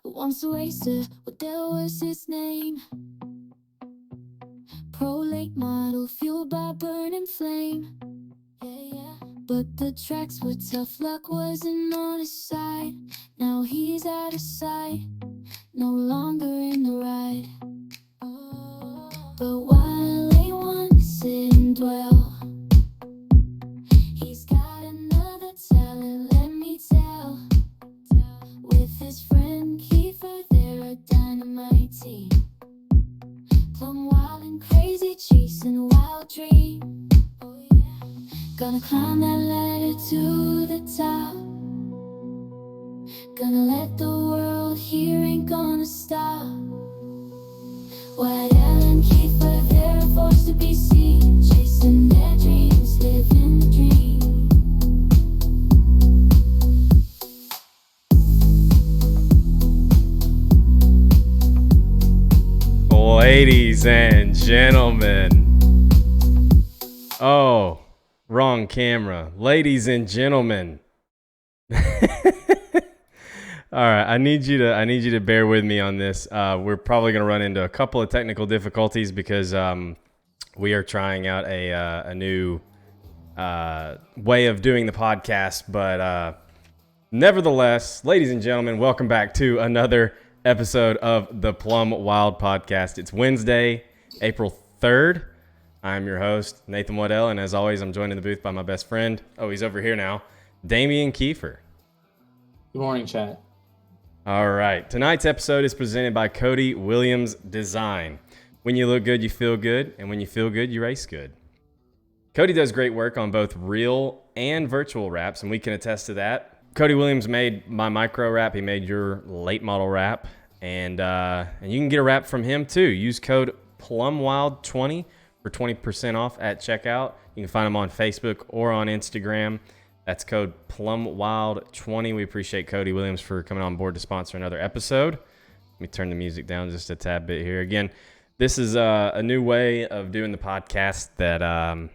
Once a racer, what there was his name. Pro late model, fueled by burning flame. Yeah, yeah. But the tracks were tough, luck wasn't on his side. Now he's out of sight, no longer in the ride. But while they want to sit and dwell, he's got another talent, let me tell. With his friend Kiefer, they're a dynamite team. Plum wild and crazy, chasing a wild dream. Oh yeah. Gonna climb that ladder to the top. Gonna let the world hear, ain't gonna stop. While Ellen Kiefer, they're a force to be seen. Chasing their dreams, living the dream. Ladies and gentlemen. Oh, wrong camera. Ladies and gentlemen. All right, I need you to bear with me on this. We're probably going to run into a couple of technical difficulties because we are trying out a new way of doing the podcast. But nevertheless, ladies and gentlemen, welcome back to another episode of the Plum Wild Podcast. It's Wednesday, April 3rd. I'm your host, Nathan Waddell, and as always, I'm joined in the booth by my best friend. Oh, he's over here now, Damian Kiefer. Good morning, chat. All right. Tonight's episode is presented by Cody Williams Design. When you look good, you feel good. And when you feel good, you race good. Cody does great work on both real and virtual wraps, and we can attest to that. Cody Williams made my micro wrap. He made your late model wrap. And you can get a wrap from him, too. Use code PLUMWILD20 for 20% off at checkout. You can find him on Facebook or on Instagram. That's code PLUMWILD20. We appreciate Cody Williams for coming on board to sponsor another episode. Let me turn the music down just a tad bit here. Again, this is a new way of doing the podcast that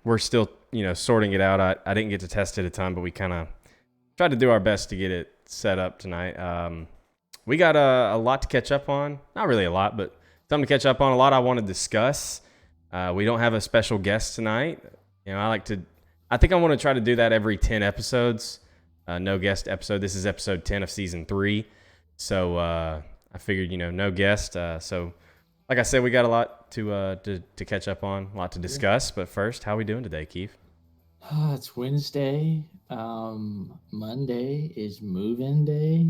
we're still, sorting it out. I didn't get to test it a ton, but we kind of tried to do our best to get it set up tonight. We got a lot to catch up on. Not really a lot, but something to catch up on. A lot I want to discuss. We don't have a special guest tonight. I think I want to try to do that every 10 episodes. No guest episode. This is episode 10 of season 3. So I figured, no guest. So like I said, we got a lot to catch up on, a lot to discuss. But first, how are we doing today, Keith? It's Wednesday. Monday is move-in day.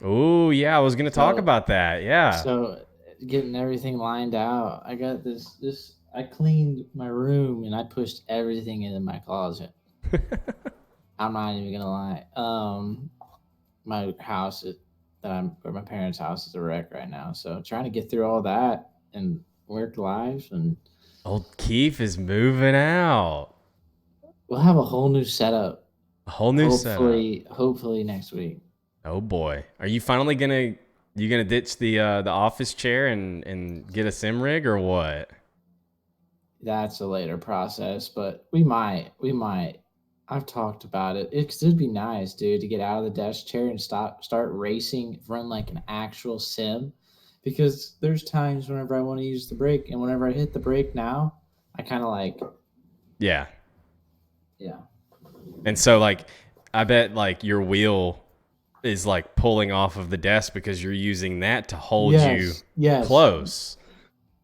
Oh, yeah. I was going to talk about that. Yeah. So getting everything lined out. I got this. I cleaned my room and I pushed everything into my closet. I'm not even gonna lie. My house or my parents' house is a wreck right now. So trying to get through all that and work live, and Old Keith is moving out. we'll have a whole new setup. A whole new setup. Hopefully next week. Oh boy, are you finally gonna ditch the office chair and get a sim rig or what? That's a later process, but we might. I've talked about it. It'd be nice, dude, to get out of the desk chair and start racing, run like an actual sim. Because there's times whenever I want to use the brake, and whenever I hit the brake now, I kind of Yeah. Yeah. And so I bet your wheel is pulling off of the desk because you're using that to hold you close.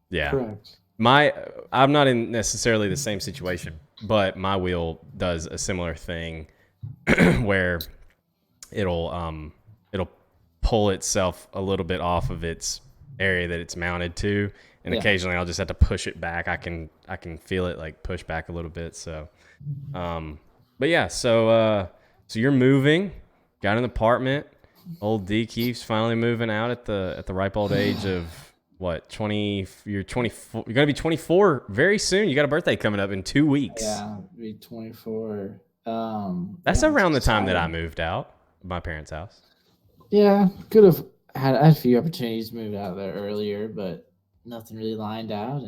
Yeah. Correct. I'm not in necessarily the same situation, but my wheel does a similar thing where it'll pull itself a little bit off of its area that it's mounted to, and occasionally I'll just have to push it back. I can feel it push back a little bit. So, but yeah, so you're moving, got an apartment. Old D Keef's finally moving out at the ripe old age of. What, 20? You're 24. You're going to be 24 very soon. You got a birthday coming up in 2 weeks. Yeah, I'll be 24. That's around the time that I moved out of my parents' house. Yeah, could have had a few opportunities to move out there earlier, but nothing really lined out.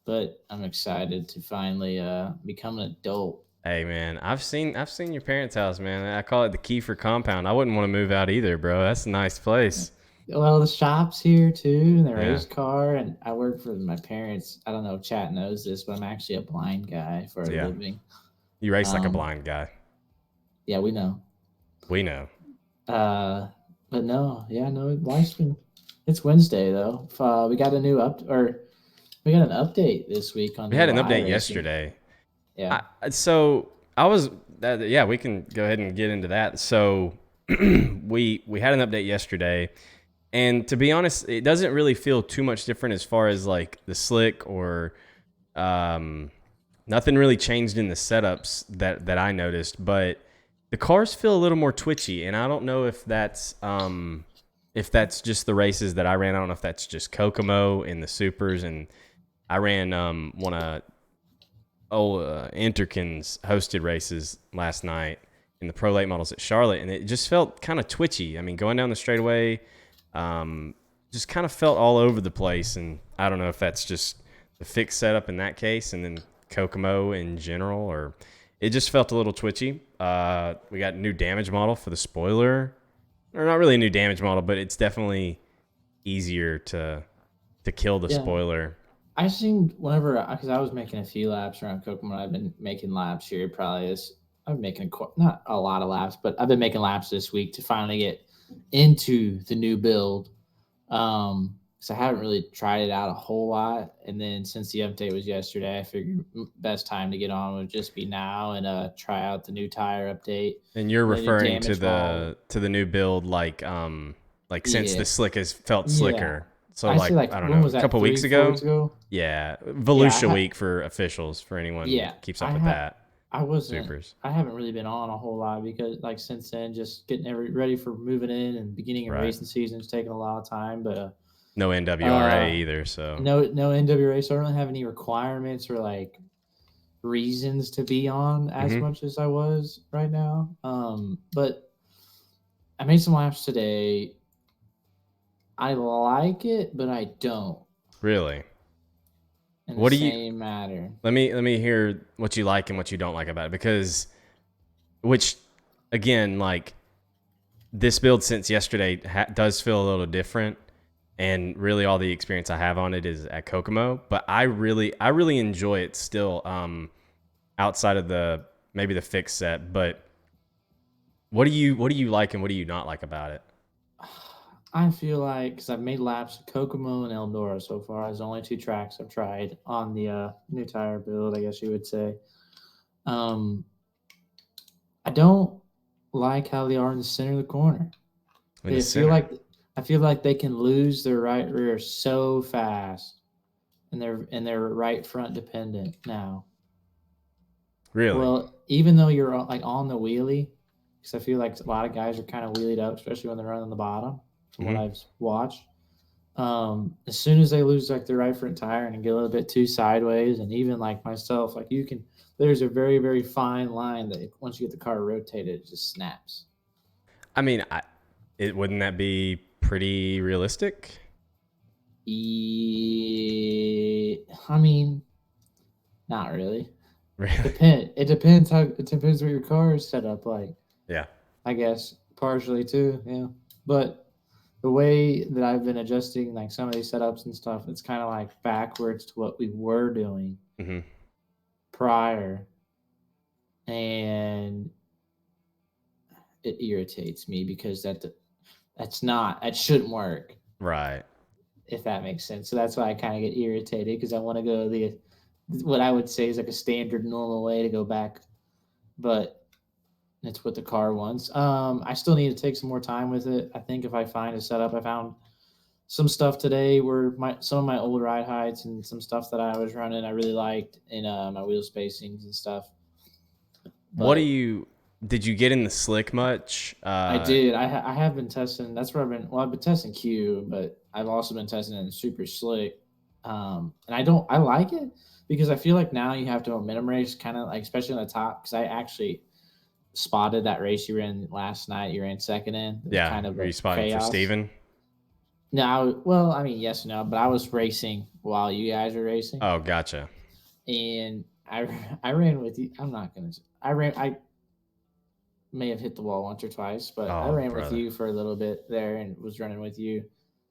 But I'm excited to finally become an adult Hey man, I've seen your parents' house, man. I call it the Kiefer compound. I wouldn't want to move out either, bro. That's a nice place. Well, the shop's here too, and the Yeah. race car, and I work for my parents. I don't know if chat knows this, but I'm actually a blind guy for a Yeah. living. You race like a Um, blind guy. yeah, we know. We know. Uh, but no, yeah, no, life's been. It's Wednesday though. We got a new we got an update this week on We the had new an update iRacing. yesterday. Yeah, So I was yeah, we can go ahead and get into that. So we had an update yesterday, and to be honest, it doesn't really feel too much different as far as like the slick or um, nothing really changed in the setups that I noticed, but the cars feel a little more twitchy, and I don't know if that's just the races that I ran. I don't know if that's just Kokomo in the supers, and I ran one of Interkin's hosted races last night in the pro late models at Charlotte, and it just felt kind of twitchy. I mean, going down the straightaway, just kind of felt all over the place, and I don't know if that's just the fixed setup in that case, and then Kokomo in general, or it just felt a little twitchy. We got a new damage model for the spoiler, or not really a new damage model, but it's definitely easier to kill the yeah. spoiler. I seemed whenever because I was making a few laps around Kokomo. I've been making laps here. Probably this. I'm making not a lot of laps, but I've been making laps this week to finally get into the new build. Because I haven't really tried it out a whole lot, and then since the update was yesterday, I figured best time to get on would just be now and try out the new tire update, And you're the new referring to damage model. the new build, like since Yeah, the slick has felt yeah. slicker. So I like say like I don't when know, was a that couple weeks 3 4 weeks ago. ago? Yeah, Yeah, Volusia week for officials for anyone yeah. that keeps I up with had that. I wasn't. Supers. I haven't really been on a whole lot because, like, since then, just getting ready for moving in and beginning of Right. racing season is taking a lot of time. But No NWRA uh, either. So no NWA, so I don't really have any requirements or like reasons to be on as hmm much as I was right now. But I made some laps today. I like it, but I don't really, in the what do you? same matter. Let me hear what you like and what you don't like about it, because which again, like this build since yesterday does feel a little different, and really all the experience I have on it is at Kokomo. But I really enjoy it still. Outside of the maybe the fixed set, but what do you like and what do you not like about it? I feel like because I've made laps at Kokomo and Eldora so far. There's only two tracks I've tried on the new tire build, I guess you would say. Um, I don't like how they are in the center of the corner. In the They feel center, like I feel like they can lose their right rear so fast, and their right front dependent now. really? Well, even though you're like on the wheelie, because I feel like a lot of guys are kind of wheelied up, especially when they're running the bottom, from what hmm I've watched. As soon as they lose like their right front tire and get a little bit too sideways, and even like myself, like you can, there's a very very fine line that once you get the car rotated, it just snaps. I mean, it wouldn't that be pretty realistic? I mean, not really. Really? It depends how it depends what your car is set up like. Yeah. I guess partially too, yeah. But the way that I've been adjusting like some of these setups and stuff, it's kind of like backwards to what we were doing hmm prior, and it irritates me because that shouldn't work Right. if that makes sense. So that's why I kind of get irritated because I want to go the what I would say is like a standard normal way to go back, but it's what the car wants. I still need to take some more time with it. I think if I find a setup, I found some stuff today where some of my old ride heights and some stuff that I was running I really liked in my wheel spacings and stuff. What do But you did you get in the slick much? I did. I have been testing. That's where I've been. Well, I've been testing Q, but I've also been testing in super slick. And I don't. I like it because I feel like now you have to momentum race, kind of like especially on the top. Because I actually spotted that race you ran last night. You ran second in. It was Yeah, kind of were a you spotting for chaos. Steven? No, well, I mean, yes and no, but I was racing while you guys were racing, Oh, gotcha. and I ran with you. I'm not gonna. I may have hit the wall once or twice, but I Oh, ran with brother. you for a little bit there and was running with you.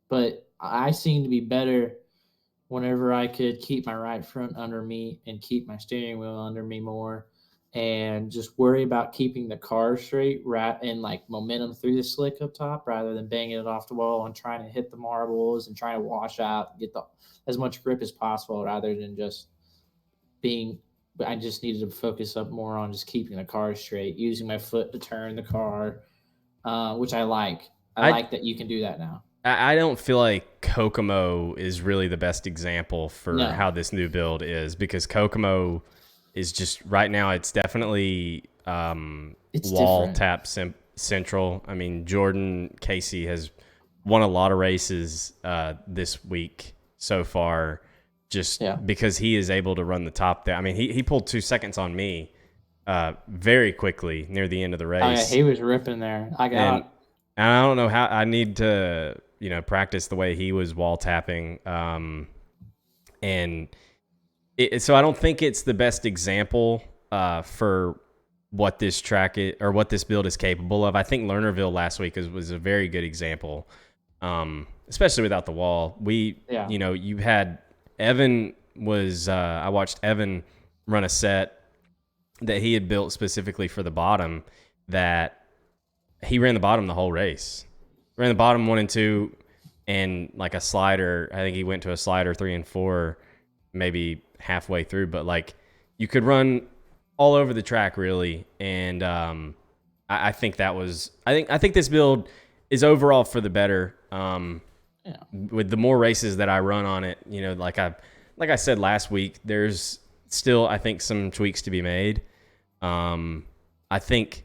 But I seemed to be better whenever I could keep my right front under me and keep my steering wheel under me more and just worry about keeping the car straight right and like momentum through the slick up top rather than banging it off the wall and trying to hit the marbles and trying to wash out, get the as much grip as possible rather than just being I just needed to focus up more on just keeping the car straight, using my foot to turn the car, which I like. I I like that you can do that now. I don't feel like Kokomo is really the best example for No, how this new build is, because Kokomo is just right now. It's definitely it's wall different. tap central. I mean, Jordan Casey has won a lot of races this week so far, just Yeah. because he is able to run the top there. I mean, he pulled 2 seconds on me very quickly near the end of the Oh yeah, race, he was ripping there. I and got and I don't know how I need to, practice the way he was wall tapping. And so I don't think it's the best example for what this track is, or what this build is capable of. I think Lernerville last week was a very good example, especially without the wall. yeah. You had Evan I watched Evan run a set that he had built specifically for the bottom, that he ran the bottom the whole race. Ran the bottom 1 and 2, and like a slider. I think he went to a slider 3 and 4, maybe halfway through. But like, you could run all over the track really, and I think that was. I think this build is overall for the better. Yeah. With the more races that I run on it, like I said last week, there's still, I think, some tweaks to be made. I think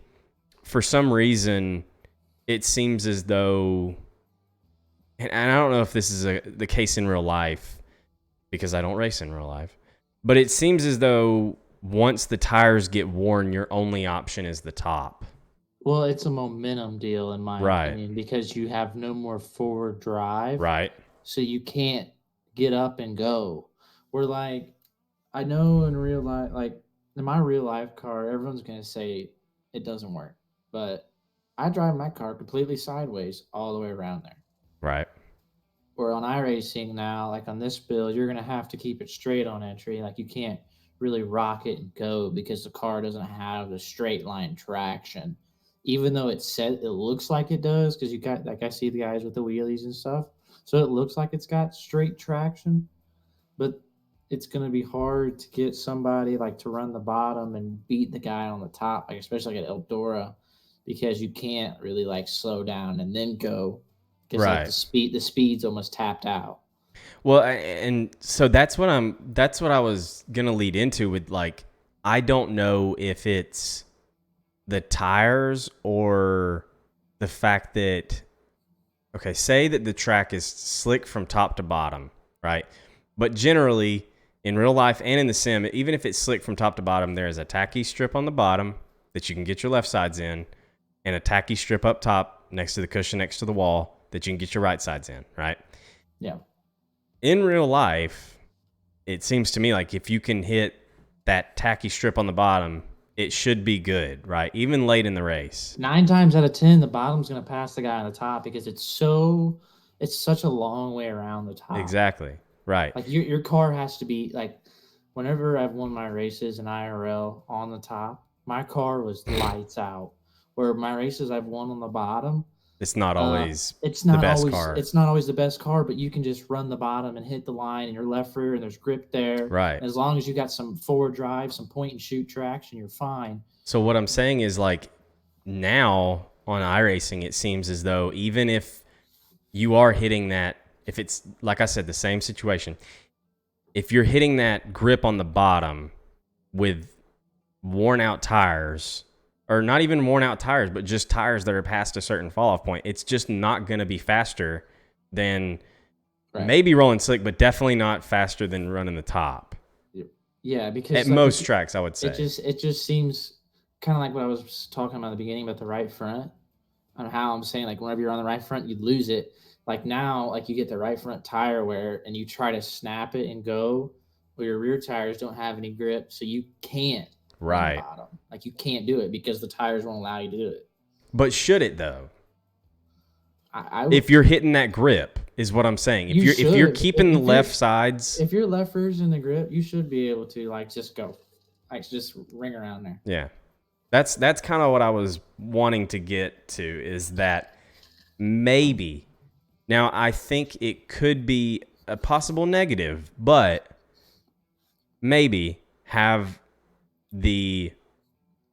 for some reason it seems as though, and I don't know if this is the case in real life because I don't race in real life, but it seems as though once the tires get worn, your only option is the top. Well, it's a momentum deal in my Right. opinion because you have no more forward drive, Right. so you can't get up and go. We're like I know in real life, like in my real life car, everyone's gonna say it doesn't work, but I drive my car completely sideways all the way around there. Right. Or on iRacing now, like on this build, you're gonna have to keep it straight on entry. Like you can't really rock it and go because the car doesn't have the straight line traction. Even though it looks like it does, because you got like I see the guys with the wheelies and stuff. So it looks like it's got straight traction, but it's gonna be hard to get somebody like to run the bottom and beat the guy on the top, like especially like at Eldora, because you can't really like slow down and then go because like Right. the speed's almost tapped out. Well, and so that's what I was going to lead into with, like, I don't know if it's the tires or the fact that, okay, say that the track is slick from top to bottom, right? But generally, in real life and in the sim, even if it's slick from top to bottom, there is a tacky strip on the bottom that you can get your left sides in, and a tacky strip up top next to the cushion next to the wall that you can get your right sides in, right? Yeah. In real life, it seems to me like if you can hit that tacky strip on the bottom, it should be good, right? Even late in the race. 9 times out of 10, the bottom's gonna pass the guy on the top because it's such a long way around the top. Exactly. Right. Like your car has to be like whenever I've won my races in IRL on the top, my car was lights out. Where my races I've won on the bottom, It's not always it's the not best always car. it's not always the best car, but you can just run the bottom and hit the line in your left rear and there's grip there. Right. And as long as you got some forward drive, some point and shoot traction, you're fine. So what I'm saying is, like, now on iRacing, it seems as though even if you are hitting that, if it's, like I said, the same situation, if you're hitting that grip on the bottom with worn out tires, or not even worn out tires, but just tires that are past a certain fall off point, it's just not going to be faster than maybe rolling slick, but definitely not faster than running the top. Yeah, because At like most tracks, I would say. it just seems kind of like what I was talking about at the beginning about the right front on how I'm saying like whenever you're on the right front, you lose it. Like now, like you get the right front tire wear and you try to snap it and go. where your rear tires don't have any grip, so you can't run Right. bottom. Like you can't do it because the tires won't allow you to do it. But should it though? I If you're hitting that grip, is what I'm saying. If you're keeping the left sides, if your left rear's in the grip, you should be able to like just go, like just ring around there. yeah. That's kind of what I was wanting to get to, is that maybe. Now, I think it could be a possible negative, but maybe have the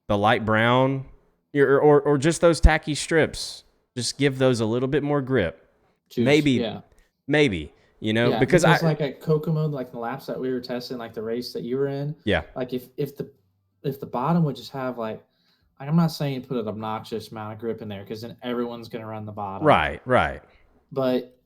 light brown or just those tacky strips. Just give those a little bit more grip. Maybe, you know, Yeah, because like at Kokomo, like the laps that we were testing, like the race that you were in. Yeah. Like if the bottom would just have like I'm not saying put an obnoxious amount of grip in there because then everyone's gonna run the bottom. Right. But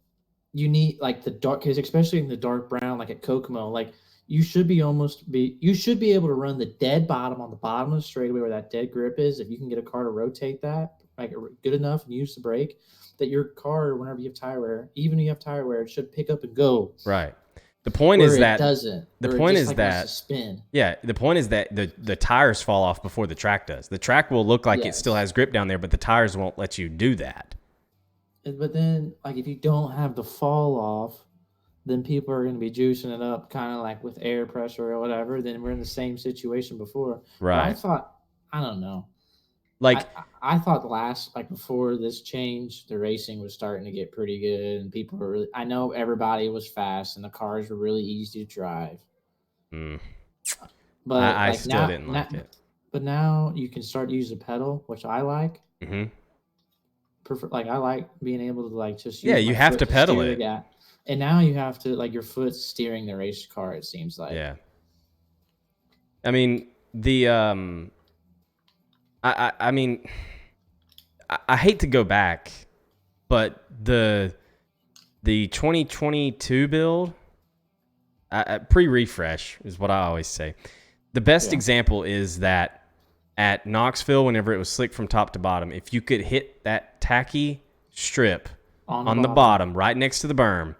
you need like the dark, because especially in the dark brown, like at Kokomo, like you should be able to run the dead bottom on the bottom of the straightaway where that dead grip is. If you can get a car to rotate that like good enough and use the brake, that your car, whenever you have tire wear, even if you have tire wear, it should pick up and go. Right. The point is that it doesn't. The point is like that spin. Yeah, the point is that the tires fall off before the track does. The track will look like it still has grip down there, but the tires won't let you do that. But then, like, if you don't have the fall off, then people are going to be juicing it up, kind of like with air pressure or whatever. Then we're in the same situation before. Right. But I don't know. Like I thought before this change, the racing was starting to get pretty good, and people were really. I know everybody was fast, and the cars were really easy to drive. But I still didn't like it. But now you can start to use the pedal, which I like. Mm-hmm. I like being able to like just use you have to pedal it. And now you have to like your foot's steering the race car. It seems like. Yeah. I mean I mean, I hate to go back, but the 2022 build, pre-refresh is what I always say. The best example is that at Knoxville, whenever it was slick from top to bottom, if you could hit that tacky strip on the bottom, right next to the berm,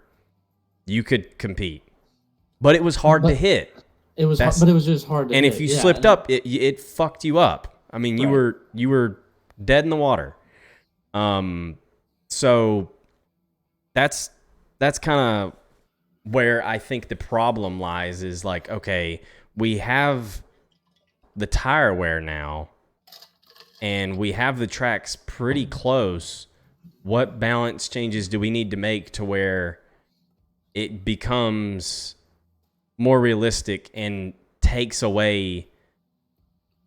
you could compete. But it was hard to hit. It was, but it was just hard to hit. And if you slipped up, it fucked you up. I mean, you were dead in the water. So that's kind of where I think the problem lies, is like, okay, we have the tire wear now and we have the tracks pretty close. What balance changes do we need to make to where it becomes more realistic and takes away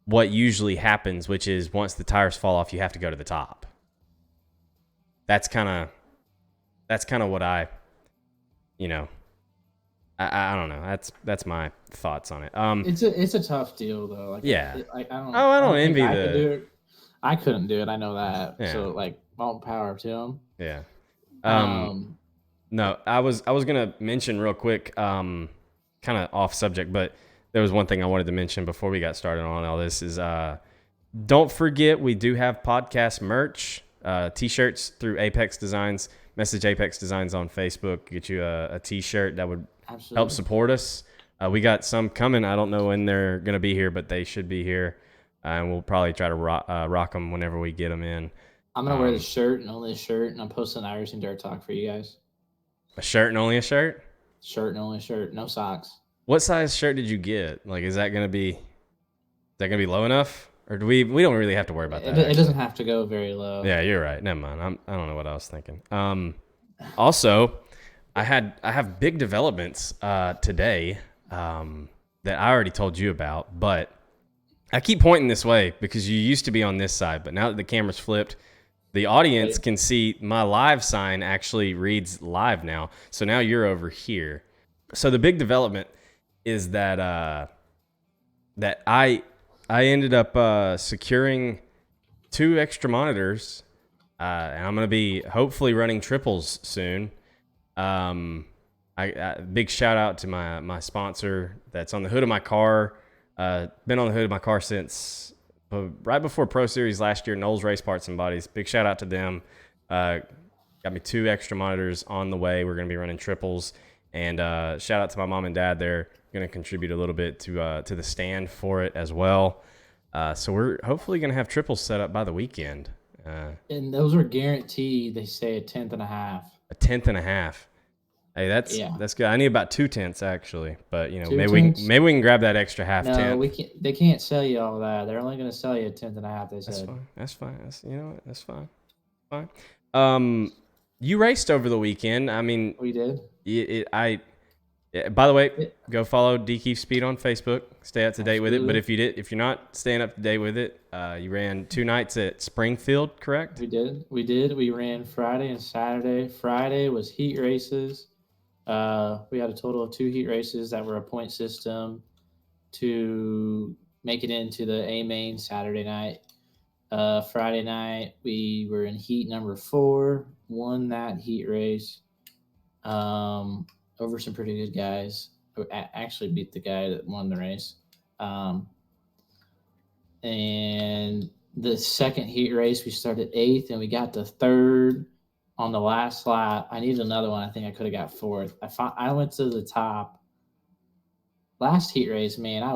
what usually happens, which is once the tires fall off, you have to go to the top. That's kind of what I don't know. That's my thoughts on it. It's a tough deal though. Like I don't envy I couldn't do it. I know that. Yeah. So like, all power to him. Yeah. No, I was gonna mention real quick, kind of off subject, but there was one thing I wanted to mention before we got started on all this is, don't forget we do have podcast merch, t-shirts through Apex Designs. Message Apex Designs on Facebook, get you a t-shirt that would help support us. We got some coming. I don't know when they're gonna be here, but they should be here, and we'll probably try to rock them whenever we get them in. I'm gonna wear the shirt and only a shirt, and I'm posting Irish and Dirt Talk for you guys. A shirt and only a shirt? Shirt and only a shirt, no socks. What size shirt did you get? Like, is that gonna be low enough, or do we don't really have to worry about that? It doesn't have to go very low. Yeah, you're right. Never mind. I don't know what I was thinking. Also, I have big developments today that I already told you about, but I keep pointing this way because you used to be on this side, but now that the camera's flipped, the audience can see my live sign actually reads live now. So now you're over here. So the big development is that I ended up securing 2 extra monitors, and I'm going to be hopefully running triples soon. Big shout out to my sponsor that's on the hood of my car. Been on the hood of my car since right before Pro Series last year, Knowles Race Parts and Bodies. Big shout out to them. Got me 2 extra monitors on the way. We're going to be running triples. And shout out to my mom and dad. They're going to contribute a little bit to the stand for it as well. So we're hopefully going to have triples set up by the weekend. And those are guaranteed. They say a tenth and a half. A tenth and a half. Hey, that's good. I need about 2/10 actually, but maybe we can grab that extra half No, tenth. we can't. They can't sell you all that. They're only going to sell you a tenth and a half. They said. That's fine. That's fine. You raced over the weekend. I mean, We did. By the way, go follow DKeef Speed on Facebook. Stay up to date with it. But if you're not staying up to date with it, you ran 2 nights at Springfield, correct? We did. We ran Friday and Saturday. Friday was heat races. We had a total of 2 heat races that were a point system to make it into the A main Saturday night. Friday night we were in heat number 4. Won that heat race. Over some pretty good guys. Actually beat the guy that won the race. And the second heat race, we started 8th and we got to 3rd on the last lap. I needed another one. I think I could have got 4th. I went to the top. Last heat race, man, I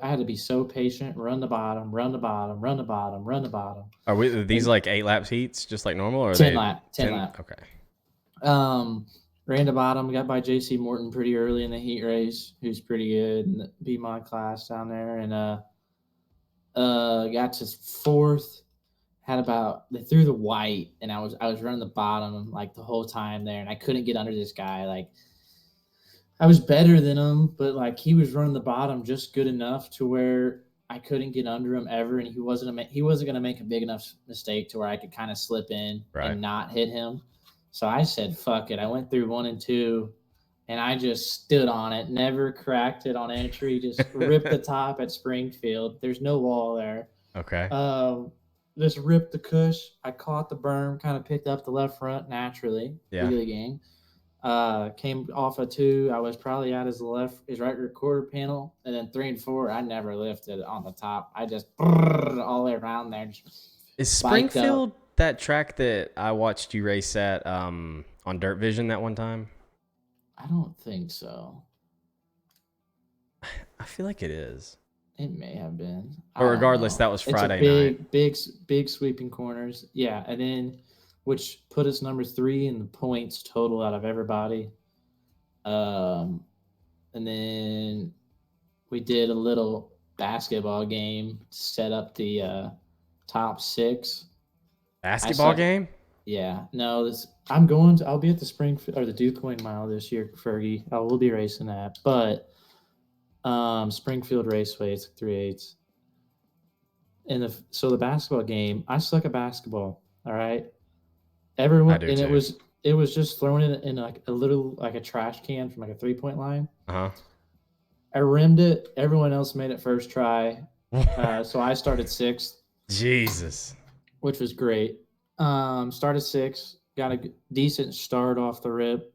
had to be so patient. Run the bottom, run the bottom, run the bottom, run the bottom. Are these like 8 lap heats, just like normal, or 10 lap? 10 lap. Okay. Ran the bottom, got by JC Morton pretty early in the heat race, who's pretty good in the B-Mod class down there, and got to 4th. They threw the white, and I was running the bottom like the whole time there, and I couldn't get under this guy. Like I was better than him, but like he was running the bottom just good enough to where I couldn't get under him ever, and he wasn't gonna make a big enough mistake to where I could kind of slip in and not hit him. So I said, fuck it. I went through 1 and 2, and I just stood on it, never cracked it on entry, just ripped the top at Springfield. There's no wall there. Okay. Just ripped the cush. I caught the berm, kind of picked up the left front naturally. Yeah. Really gang. Came off of 2. I was probably at his right rear quarter panel. And then 3 and 4, I never lifted on the top. I just all the way around there. Is Springfield that track that I watched you race at on Dirt Vision that one time? I don't think so. I feel like it is. It may have been. But regardless, that was Friday night. Big sweeping corners. Yeah, and then which put us number 3 in the points total out of everybody. And then we did a little basketball game to set up the top 6. Basketball game? Yeah. No, I'll be at the Springfield or the DuQuoin Mile this year, Fergie. I will be racing that. But Springfield Raceway, it's 3/8. And so the basketball game, I suck at basketball. All right. Everyone, I do and too. it was just thrown in like a little like a trash can from like a 3-point line. I rimmed it. Everyone else made it first try. So I started 6th. Jesus. Which was great. Started 6th, got a decent start off the rip.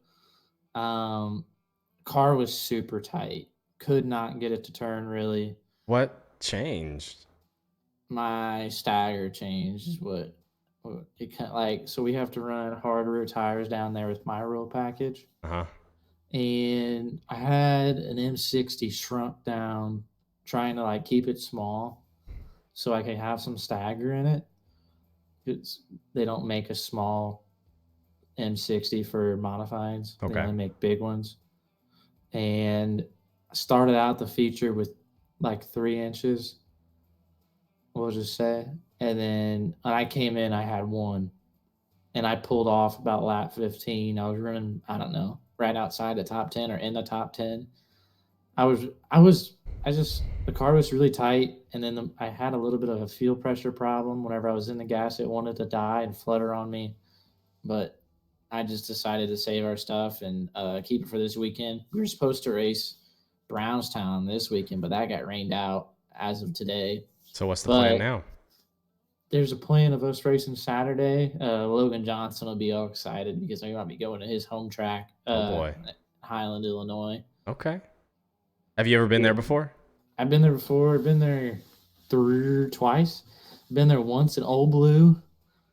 Car was super tight. Could not get it to turn really. What changed? My stagger changed is what it kind of like. So we have to run hard rear tires down there with my roll package. And I had an M60 shrunk down, trying to like keep it small so I can have some stagger in it. They don't make a small M60 for modifieds. Okay. They only make big ones. And I started out the feature with like 3 inches, we'll just say. And then when I came in, I had 1. And I pulled off about lap 15. I was running, I don't know, right outside the top 10 or in the top 10. The car was really tight, and then I had a little bit of a fuel pressure problem. Whenever I was in the gas, it wanted to die and flutter on me. But I just decided to save our stuff and keep it for this weekend. We were supposed to race Brownstown this weekend, but that got rained out as of today. So what's the plan now? There's a plan of us racing Saturday. Logan Johnson will be all excited because he might be going to his home track. Highland, Illinois. Okay. Have you ever been there before? I've been there before. I've been there twice. Been there once in Old Blue.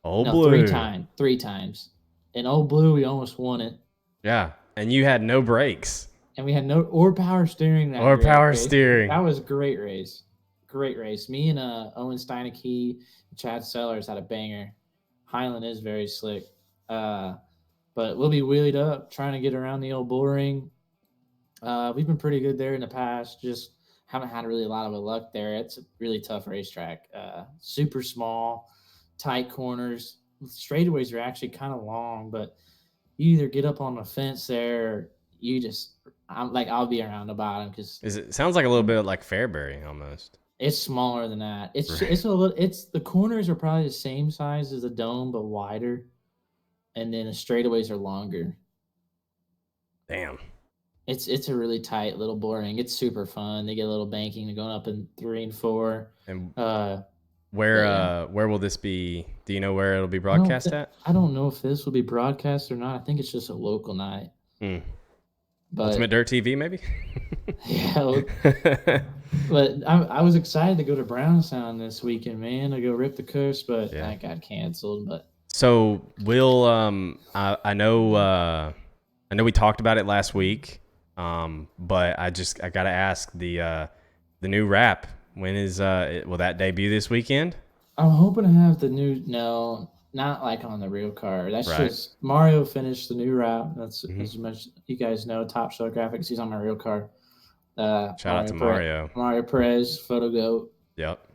Blue. 3 times. In Old Blue, we almost won it. Yeah. and you had no brakes And we had no power steering. or power steering. That was a great race. Great race. Me and Owen Steineke and Chad Sellers had a banger. Highland is very slick. But we'll be wheelied up trying to get around the old bull ring. We've been pretty good there in the past. Just haven't had really a lot of luck there. It's a really tough racetrack. Super small, tight corners. Straightaways are actually kind of long, but you either get up on the fence there, or I'll be around the bottom because It sounds like a little bit like Fairbury almost. it's smaller than that. It's Right. it's a little. It's the corners are probably the same size as the dome, but wider, and then the straightaways are longer. Damn. It's a really tight little boring. It's super fun. They get a little banking going up in 3 and 4. And But yeah. where will this be? Do you know where it'll be I don't broadcast thi- at? I don't know if this will be broadcast or not. I think it's just a local night. Hmm. But Ultimate Dirt TV, maybe? yeah, but I was excited to go to Brownstown this weekend, man. To go rip the course, but Yeah. that got canceled. But So we'll I know we talked about it last week, but I gotta ask the new wrap. When is will that debut this weekend? I'm hoping to have the new. No, not like on the real car. That's Right. just Mario finished the new route. That's Mhm. as much you guys know. Top Show Graphics. He's on my real car. Shout out to Mario. Mario Perez, Photo Goat. Yep.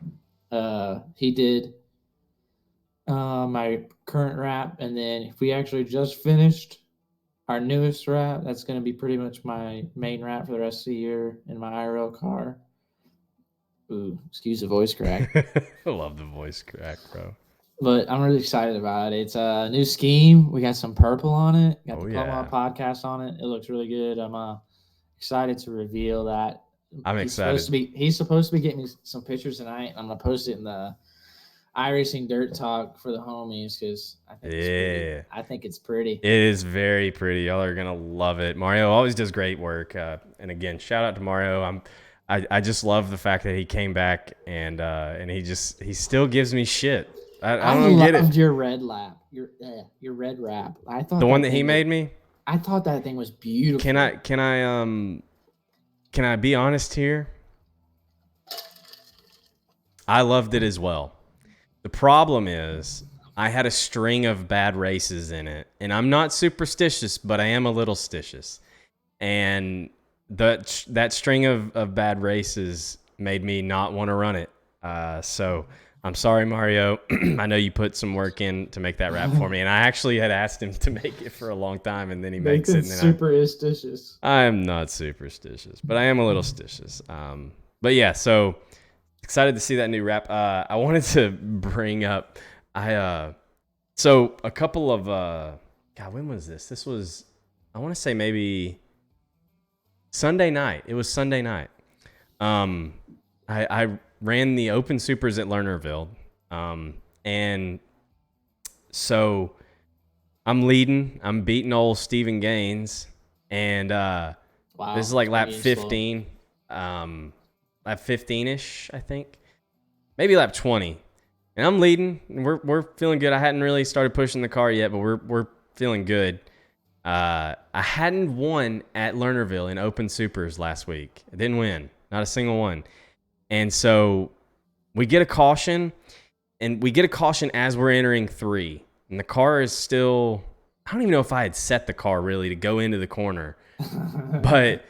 He did my current wrap, and then if we actually just finished our newest wrap, that's going to be pretty much my main wrap for the rest of the year in my IRL car. Ooh, excuse the voice crack. I love the voice crack, bro. But I'm really excited about it. It's a new scheme. We got some purple on it. Got the Plum yeah. podcast on it. It looks really good. I'm excited to reveal that. I'm excited. He's supposed to be getting me some pictures tonight. I'm gonna post it in the iRacing Dirt Talk for the homies because I think it's pretty. I think it's pretty. It is very pretty. Y'all are gonna love it. Mario always does great work. And again, shout out to Mario. I just love the fact that he came back and he still gives me shit. I don't get it. I loved your red lap. Your red wrap. I thought The one that he made me. I thought that thing was beautiful. Can I be honest here? I loved it as well. The problem is I had a string of bad races in it, and I'm not superstitious, but I am a little stitious. And that string of bad races made me not want to run it. So I'm sorry, Mario. I know you put some work in to make that wrap for me, and I actually had asked him to make it for a long time, and then he makes it. And then Superstitious. I am not superstitious, but I am a little stitious. But yeah, so excited to see that new wrap. I wanted to bring up, so a couple of, God, when was this? This was, I want to say maybe Sunday night. It was Sunday night. I ran the Open Supers at Lernerville. And so I'm leading. I'm beating old Steven Gaines. And Wow, this is like lap Gaines 15. Lap 15-ish, I think. Maybe lap 20. And I'm leading. And we're feeling good. I hadn't really started pushing the car yet, but we're feeling good. I hadn't won at Lernerville in Open Supers last week. I didn't win. Not a single one. And so we get a caution, and we get a caution as we're entering 3. And the car is still, I don't even know if I had set the car really to go into the corner. But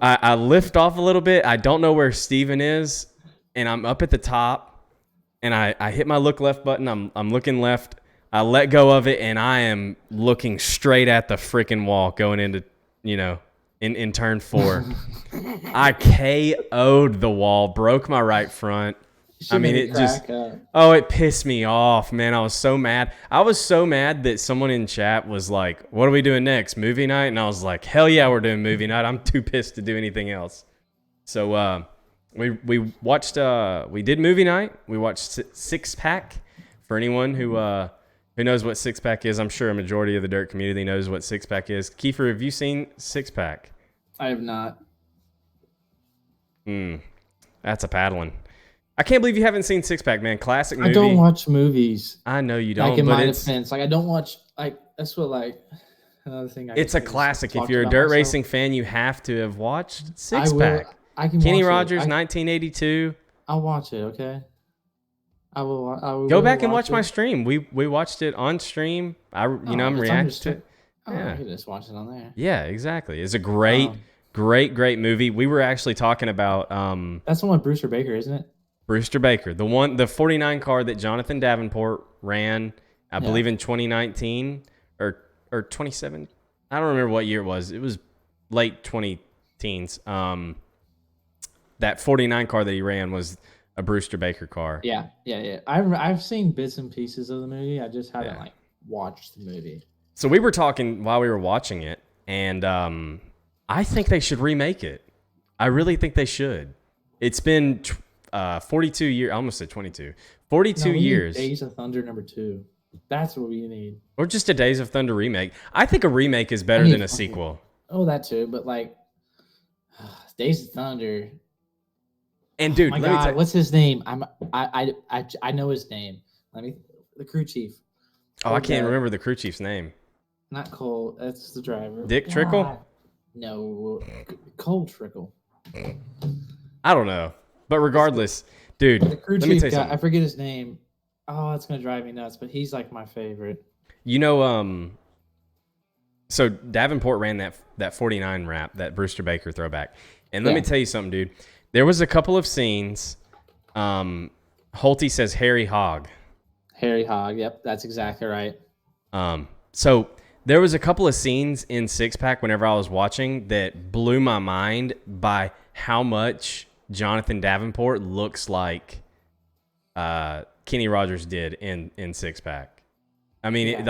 I lift off a little bit. I don't know where Steven is, and I'm up at the top, and I hit my look left button. I'm looking left. I let go of it, and I am looking straight at the freaking wall going into, in turn 4. I KO'd the wall, broke my right front. I mean, it pissed me off, man. I was so mad. I was so mad that someone in chat was like, "What are we doing next? Movie night?" And I was like, "Hell yeah, we're doing movie night." I'm too pissed to do anything else. So we watched. We did movie night. We watched Six Pack. For anyone who knows what Six Pack is, I'm sure a majority of the dirt community knows what Six Pack is. Kiefer, have you seen Six Pack? I have not. That's a paddling. I can't believe you haven't seen Six Pack, man. Classic movie. I don't watch movies. I know you don't. Like in but my it's defense, like I don't watch. Like that's what like Another thing. It's a classic. If you're a dirt racing fan, you have to have watched Six Pack. I can Kenny watch Rogers, it. 1982. I'll watch it. Okay. I will Go back and watch it. my stream. We watched it on stream. I'm reacting to it. Oh, yeah. I could just watch it on there. Yeah, exactly. It's a great movie. We were actually talking about that's the one with Brewster Baker, isn't it? Brewster Baker, the 49 car that Jonathan Davenport ran, I believe in 2019 or 27. I don't remember what year it was. It was late 20-teens. That 49 car that he ran was a Brewster Baker car. Yeah. I've seen bits and pieces of the movie. I just haven't like watched the movie. So we were talking while we were watching it, and I think they should remake it. I really think they should. It's been 42 years. I almost said 22. 42 years. Days of Thunder #2. That's what we need. Or just a Days of Thunder remake. I think a remake is better than a sequel. Oh, that too. But like, Days of Thunder. And dude, oh my God, what's his name? I know his name. The crew chief. Oh, I can't remember the crew chief's name. Not Cole. That's the driver. Dick Trickle? No, Cole Trickle. I don't know, but regardless, dude. The crew chief guy, I forget his name. Oh, it's gonna drive me nuts. But he's like my favorite. You know, so Davenport ran that 49 wrap, that Brewster Baker throwback, and let me tell you something, dude. There was a couple of scenes. Holty says Harry Hogg. Harry Hogg. Yep, that's exactly right. So there was a couple of scenes in Six Pack whenever I was watching that blew my mind by how much Jonathan Davenport looks like Kenny Rogers did in Six Pack. I mean,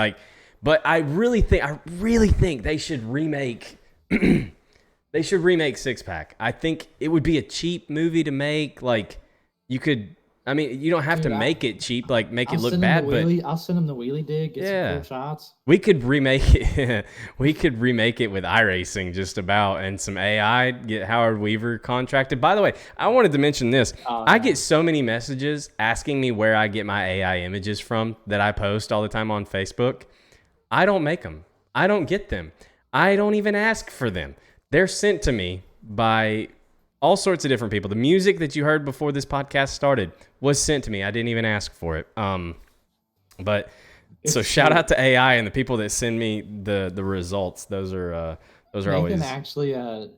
but I really think they should remake. They should remake Six Pack. I think it would be a cheap movie to make. Like, you could. I mean, you don't have to make it cheap, like make it look bad, but I'll send him the wheelie dig, get some cool shots. We could remake it. We could remake it with iRacing, just about, and some AI. Get Howard Weaver contracted. By the way, I wanted to mention this. I get so many messages asking me where I get my AI images from that I post all the time on Facebook. I don't make them. I don't get them. I don't even ask for them. They're sent to me by all sorts of different people. The music that you heard before this podcast started was sent to me. I didn't even ask for it. But so shout out to AI and the people that send me the results. Those are always. Nathan actually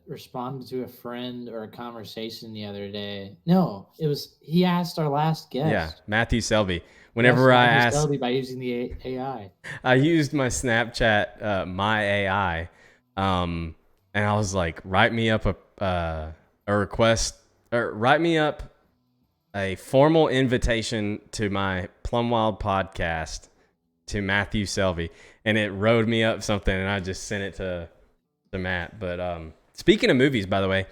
responded to a friend or a conversation the other day. No, he asked our last guest. Yeah, Matthew Selby. Whenever I asked Selby by using the AI, I used my Snapchat, my AI, and I was like, write me up a request, or write me up a formal invitation to my Plum Wild podcast to Matthew Selby, and it wrote me up something, and I just sent it to Matt. But speaking of movies, by the way,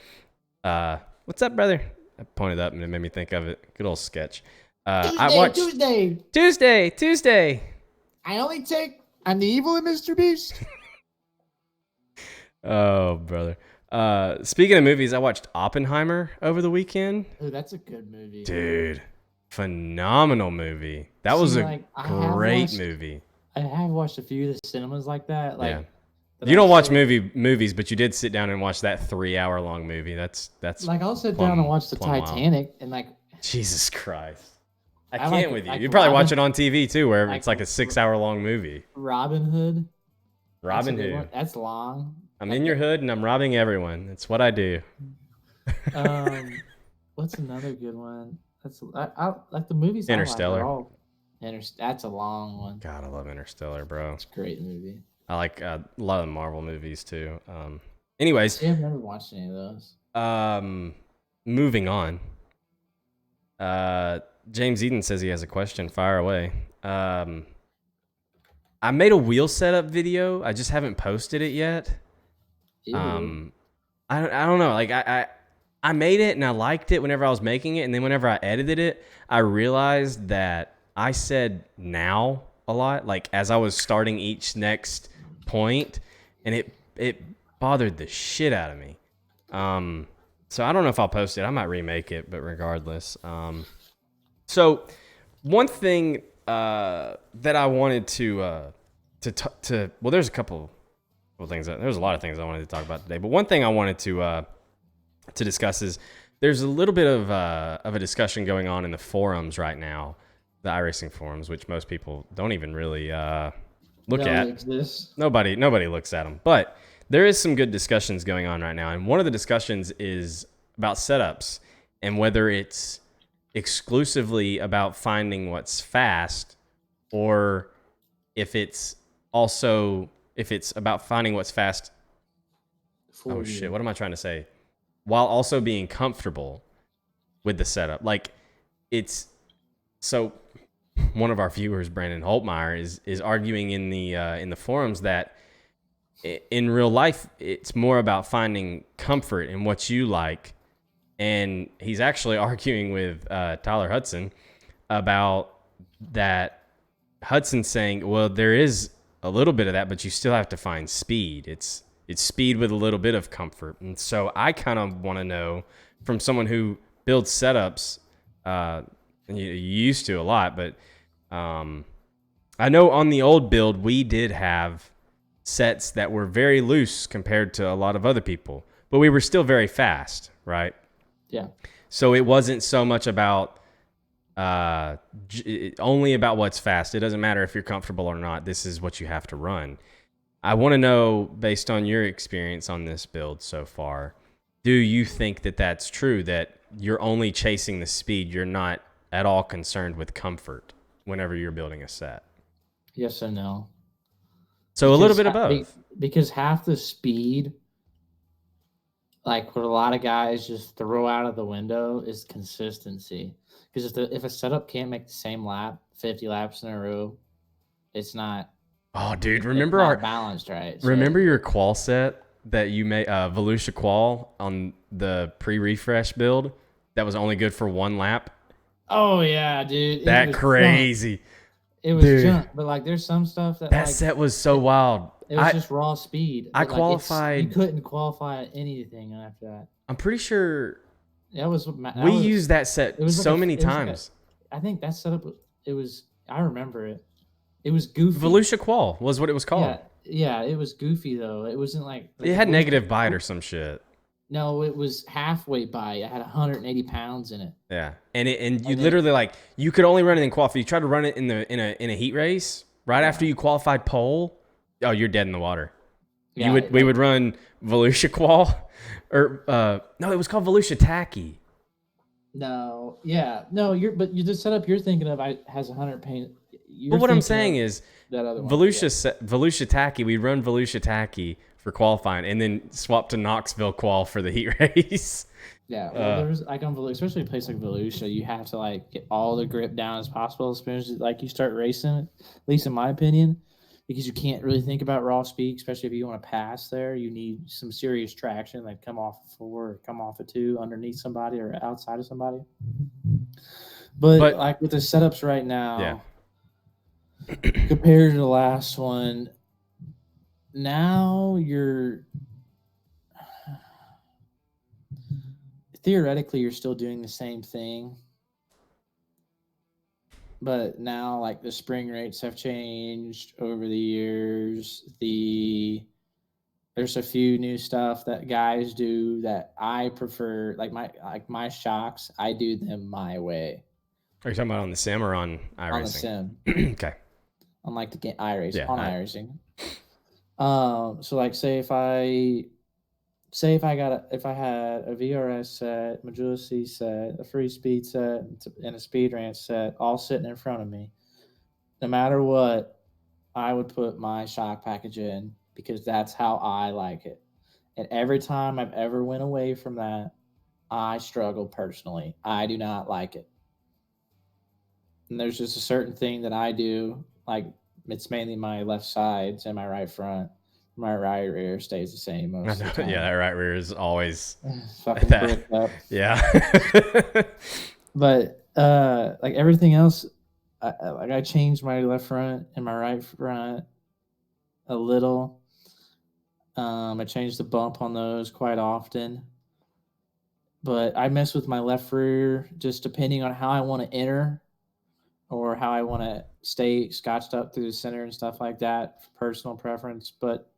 what's up, brother? I pointed up and it made me think of it. Good old sketch. I watched Tuesday. I'm the evil in Mr. Beast. Oh, brother. Speaking of movies, I watched Oppenheimer over the weekend. Oh, that's a good movie. Dude, phenomenal movie. That was a great movie. I have watched a few of the cinemas like that. Like, you don't watch movies, but you did sit down and watch that 3-hour long movie. That's like, I'll sit down and watch the Titanic and like. Jesus Christ. I can't with you. You probably watch it on TV too, where it's like a 6-hour long movie. Robin Hood. That's long. I'm in your hood and I'm robbing everyone. It's what I do. What's another good one? I like the movies. Interstellar. That's a long one. God, I love Interstellar, bro. It's a great movie. I like a lot of the Marvel movies too. Anyways, I've never watched any of those. Moving on. James Eden says he has a question. Fire away. I made a wheel setup video. I just haven't posted it yet. Ew. I don't know. Like I made it and I liked it whenever I was making it, and then whenever I edited it, I realized that I said now a lot, like as I was starting each next point, and it bothered the shit out of me. So I don't know if I'll post it. I might remake it, but regardless. So one thing that I wanted to well, there's a couple There's a lot of things I wanted to talk about today, but one thing I wanted to discuss is there's a little bit of a discussion going on in the forums right now, the iRacing forums, which most people don't even really look at. Exists. Nobody looks at them, but there is some good discussions going on right now, and one of the discussions is about setups and whether it's exclusively about finding what's fast, or if it's about finding what's fast. For you. What am I trying to say? While also being comfortable with the setup. Like, it's so one of our viewers, Brandon Holtmeyer, is arguing in the forums that in real life it's more about finding comfort in what you like, and he's actually arguing with Tyler Hudson about that. Hudson's saying, well, there is a little bit of that, but you still have to find speed. It's speed with a little bit of comfort. And so I kind of want to know from someone who builds setups, and you used to a lot, but I know on the old build, we did have sets that were very loose compared to a lot of other people, but we were still very fast, right? Yeah. So it wasn't so much about only about what's fast. It doesn't matter if you're comfortable or not. This is what you have to run. I want to know, based on your experience on this build so far, do you think that that's true, that you're only chasing the speed? You're not at all concerned with comfort whenever you're building a set? Yes and no. So a little bit of both. Because half the speed, like what a lot of guys just throw out of the window, is consistency. Because if a setup can't make the same lap 50 laps in a row, it's not. Oh, dude, Remember our balanced, right? So, remember your qual set that you made, Volusia qual on the pre-refresh build that was only good for one lap? Oh yeah, dude. That crazy. Junk. It was junk, but like there's some stuff that set was so wild. It was just raw speed. I qualified. You couldn't qualify anything after that. I'm pretty sure we used that set so many times. I think that setup. I remember it. It was goofy. Volusia qual was what it was called. Yeah, it was goofy though. It wasn't like it had negative bite or some shit. No, it was halfway bite. It had 180 pounds in it. Yeah, and you literally like you could only run it in qualify. You tried to run it in a heat race right after you qualified pole. Oh, you're dead in the water. Yeah, we would run Volusia qual, or no, it was called Volusia tacky. No, yeah, no, but the setup you're thinking of has 100 paint. But what I'm saying is Volusia tacky. We'd run Volusia tacky for qualifying, and then swap to Knoxville qual for the heat race. Yeah, well, there's like on Volusia, especially a place like Volusia, you have to like get all the grip down as possible as soon as like you start racing. At least in my opinion, because you can't really think about raw speed, especially if you want to pass there. You need some serious traction, like come off a 4 or come off a 2 underneath somebody or outside of somebody. But like with the setups right now, compared to the last one, now you're theoretically you're still doing the same thing, but now like the spring rates have changed over the years. There's a few new stuff that guys do that I prefer. Like my shocks, I do them my way. Are you talking about on the sim or on iRacing? On the sim. Okay. Unlike the iRacing, on iRacing. So like say if I had a VRS set, Majula C set, a free speed set, and a speed ranch set all sitting in front of me, no matter what, I would put my shock package in because that's how I like it. And every time I've ever went away from that, I struggle personally. I do not like it. And there's just a certain thing that I do, like it's mainly my left sides and my right front. My right rear stays the same most of the time. Yeah, that right rear is always fucking bricked up. Yeah. But like everything else, I changed my left front and my right front a little. I changed the bump on those quite often. But I mess with my left rear just depending on how I want to enter or how I want to stay scotched up through the center and stuff like that for personal preference. But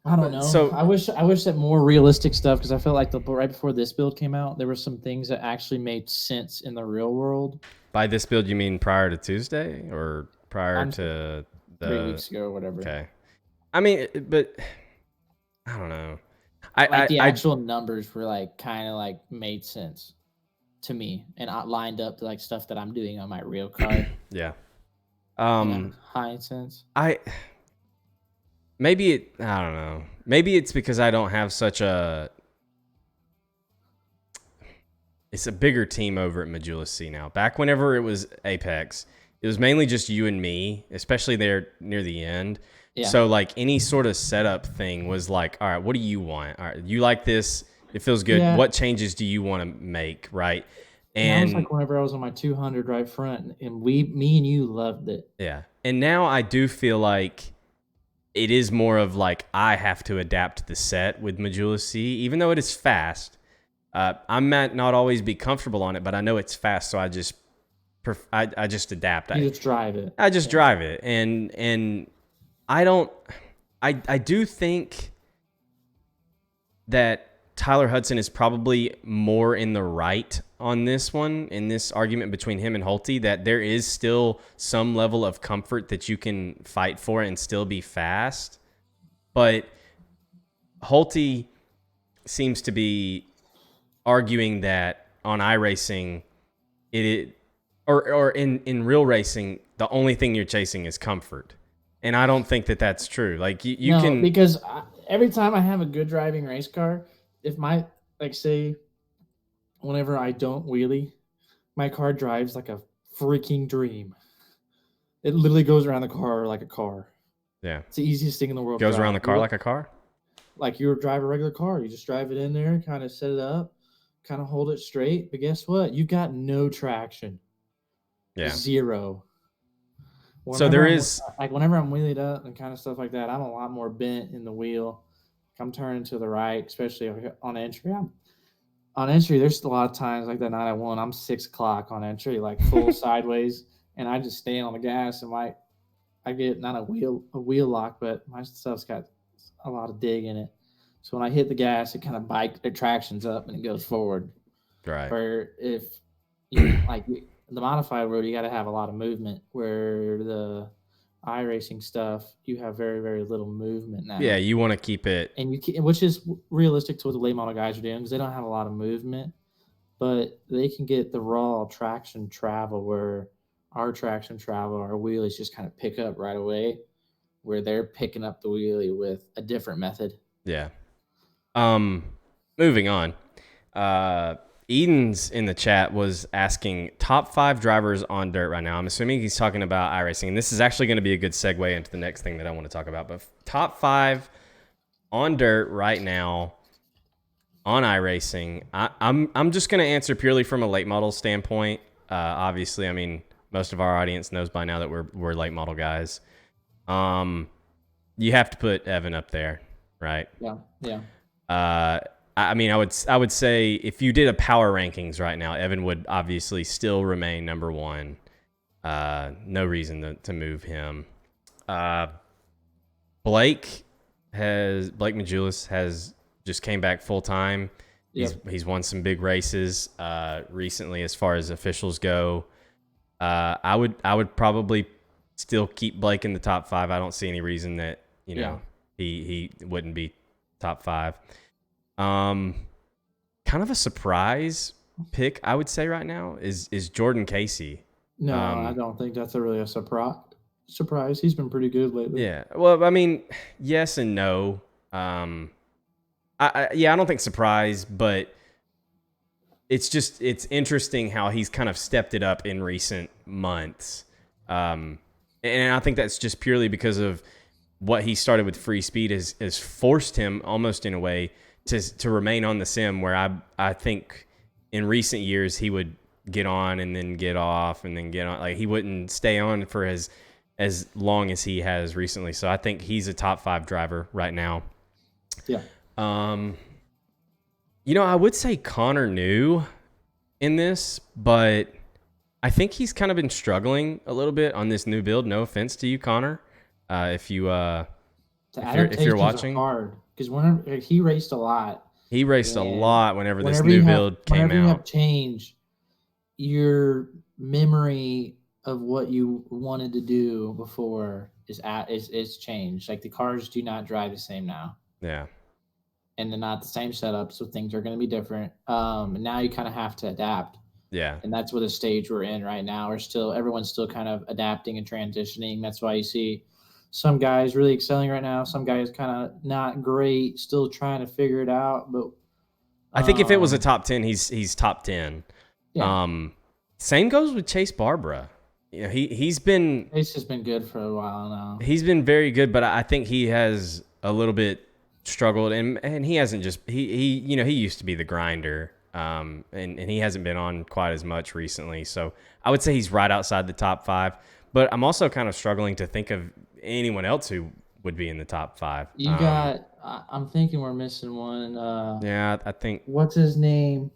I don't know. So I wish that more realistic stuff, because I felt like right before this build came out, there were some things that actually made sense in the real world. by this build, you mean prior to Tuesday or prior I'm to 3 weeks ago or whatever. Okay. I mean, but I don't know. Like the I actual numbers were like kind of like made sense to me, and I lined up to like stuff that I'm doing on my real card yeah. in a high sense. I I don't know. Maybe it's because I don't have such a. It's a bigger team over at Majula C now. Back whenever it was Apex, it was mainly just you and me, especially there near the end. Yeah. So like any sort of setup thing was like, all right, what do you want? All right, you like this? It feels good. Yeah. What changes do you want to make? Right. And that was And like whenever I was on my 200 right front, and me and you loved it. yeah. And now I do feel like it is more of like I have to adapt the set with Majula C, even though it is fast. I might not always be comfortable on it, but I know it's fast, so I just adapt. You just drive it. I just drive it, and I don't. I do think that Tyler Hudson is probably more in the right on this one, in this argument between him and Holty, that there is still some level of comfort that you can fight for and still be fast. But Holty seems to be arguing that on iRacing, or in real racing, the only thing you're chasing is comfort. And I don't think that that's true. Like you No, can, because every time I have a good driving race car, if my like say, whenever I don't wheelie, my car drives like a freaking dream. It literally goes around the car like a car. yeah, It's the easiest thing in the world. goes to around the drive. car like a car. Like you would drive a regular car. You just drive it in there, kind of set it up, kind of hold it straight. But guess what? You got no traction. Yeah. Zero. So there is like whenever I'm wheelied up and kind of stuff like that, I'm a lot more bent in the wheel. I'm turning to the right, especially on entry. On entry, there's a lot of times like that night I won, I'm 6 o'clock on entry, like full sideways, and I just stay on the gas, and I get not a wheel lock, but my stuff's got a lot of dig in it. So when I hit the gas, it kind of it tractions up and it goes forward. right. Where if you like the modified road, you got to have a lot of movement. Where the iRacing stuff, you have very, very little movement now. Yeah, you want to keep it, and which is realistic to what the late model guys are doing, because they don't have a lot of movement, but they can get the raw traction travel, where our traction travel, our wheelies just kind of pick up right away, where they're picking up the wheelie with a different method. yeah. Moving on. Eden's in the chat was asking top 5 drivers on dirt right now. I'm assuming he's talking about iRacing, and this is actually going to be a good segue into the next thing that I want to talk about. But top 5 on dirt right now on iRacing. I'm just going to answer purely from a late model standpoint. Obviously, I mean, most of our audience knows by now that we're late model guys. You have to put Evan up there, right? Yeah. I mean, I would say if you did a power rankings right now, Evan would obviously still remain number 1. No reason to move him. Blake Majulis has just came back full time. Yep. He's won some big races recently as far as officials go. I would probably still keep Blake in the top 5. I don't see any reason that he wouldn't be top 5. Kind of a surprise pick, I would say right now is Jordan Casey. No, I don't think that's really a surprise. He's been pretty good lately. Yeah. Well, I mean, yes and no. I don't think surprise, but it's interesting how he's kind of stepped it up in recent months. And I think that's just purely because of what he started with free speed has forced him almost in a way to remain on the sim, where I think in recent years he would get on and then get off and then get on. Like he wouldn't stay on for as long as he has recently. So I think he's a top 5 driver right now. Yeah. I would say Connor New in this, but I think he's kind of been struggling a little bit on this new build. No offense to you, Connor. If you to If you're Adaptations are watching, hard because whenever he raced a lot, he raced a and lot whenever this new build came whenever you have out. change, your memory of what you wanted to do before is changed. Like the cars do not drive the same now, Yeah. and they're not the same setup, so things are going to be different. And now you kind of have to adapt, Yeah. and that's what the stage we're in right now. Everyone's still kind of adapting and transitioning. That's why you see some guys really excelling right now, some guys kind of not great, still trying to figure it out. But I think if it was a um, top 10, he's top 10. yeah, Same goes with Chase Barbara. You know, he's been Ace has been good for a while now. very good, but I think he has a little bit struggled, and he hasn't just he you know, he used to be the grinder, and he hasn't been on quite as much recently. So I would say he's right outside the top 5, but I'm also kind of struggling to think of anyone else who would be in the top 5. You got. I'm thinking we're missing one. Yeah, I think What's his name?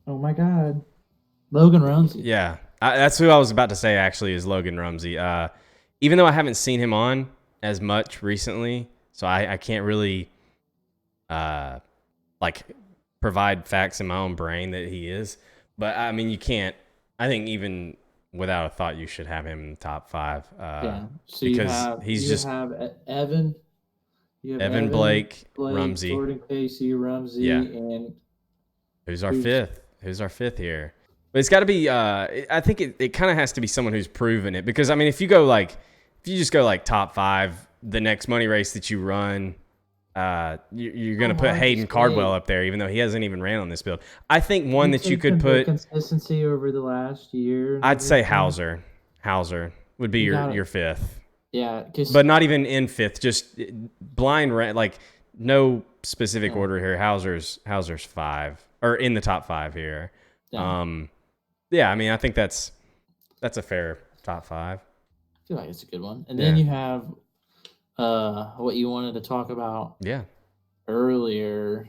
Oh my God, Logan Ramsey. yeah, that's who I was about to say actually is Logan Rumsey. Even though I haven't seen him on as much recently, so I can't really like provide facts in my own brain that he is. But I mean, you can't. I think even without a thought, you should have him in the top 5. Yeah. So because he's just Evan. You have Evan, Blake, Blake, Rumsey. Jordan Casey, Rumsey, Yeah. and Who's our fifth? Who's our fifth here? But it's got to be. I think it kind of has to be someone who's proven it, because I mean, if you just go like top 5, the next money race that you run, you're going to put Hayden Cardwell up there, even though he hasn't even ran on this build. I think one that you could put consistency over the last year. I'd say Hauser. Hauser would be your 5th. Yeah, but not even in 5th. Just blind like no specific order here. Hauser's 5 or in the top 5 here. Yeah, I mean, I think that's a fair top 5. I feel like it's a good one. And then you have what you wanted to talk about earlier.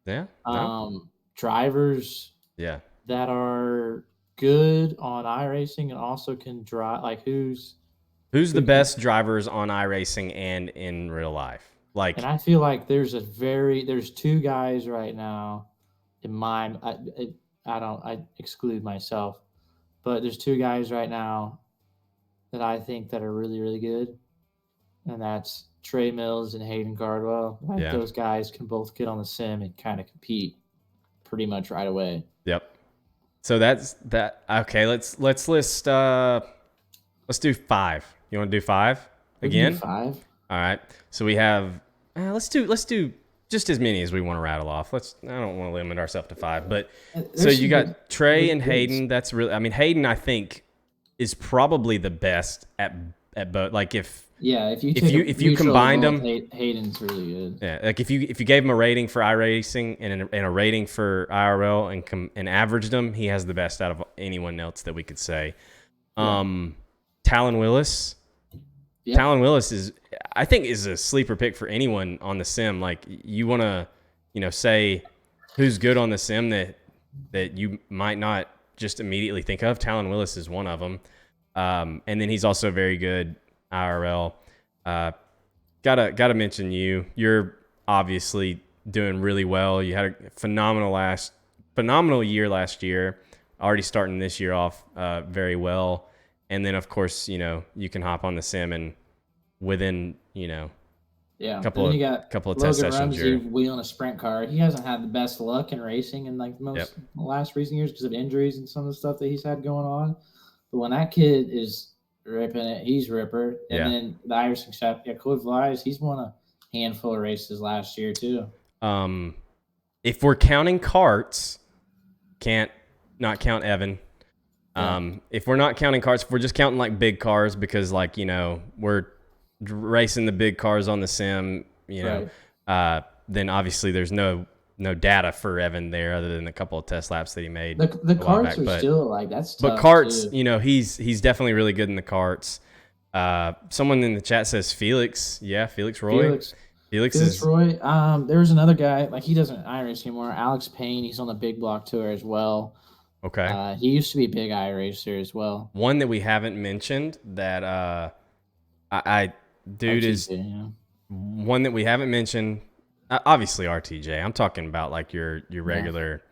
Yeah. No. Drivers that are good on iRacing and also can drive. Like who's the best drivers on iRacing and in real life? Like, and I feel like there's 2 guys right now in mind. I exclude myself, but there's 2 guys right now that I think that are really, really good. And that's Trey Mills and Hayden Cardwell. Those guys can both get on the sim and kind of compete pretty much right away. Yep. So that's that. Okay, let's list. Let's do 5. You want to do 5 again? Do 5. All right. So we have. Let's do just as many as we want to rattle off. I don't want to limit ourselves to 5, but so you got Trey and Hayden. That's really. I mean, Hayden, I think, is probably the best at both. Like if you combined them, Hayden's really good. Yeah, like if you gave him a rating for iRacing and a rating for IRL and averaged them, he has the best out of anyone else that we could say. Talon Willis. Yep. Talon Willis I think is a sleeper pick for anyone on the sim. Like you want to, say who's good on the sim that you might not just immediately think of. Talon Willis is one of them. And then he's also very good IRL. Gotta mention you. You're obviously doing really well. You had a phenomenal year last year. Already starting this year off very well. And then of course, you can hop on the sim and within, a couple of test sessions. Ramsey wheeling a sprint car. He hasn't had the best luck in racing in like the last recent years because of injuries and some of the stuff that he's had going on. But when that kid is ripping it, he's ripper. And then the Irish chef, Cliff Lies, he's won a handful of races last year too. If we're counting carts, can't not count Evan. If we're not counting carts, if we're just counting like big cars, because like, we're racing the big cars on the sim, then obviously there's no data for Evan there other than a couple of test laps that he made. The carts are still like that's tough. But carts, too. He's definitely really good in the carts. Someone in the chat says Felix. Yeah, Felix Roy. Felix Roy. There was another guy, like he doesn't iRace anymore. Alex Payne, he's on the Big Block Tour as well. Okay. He used to be a big iRacer as well. One that we haven't mentioned that one that we haven't mentioned, obviously RTJ. I'm talking about like your regular,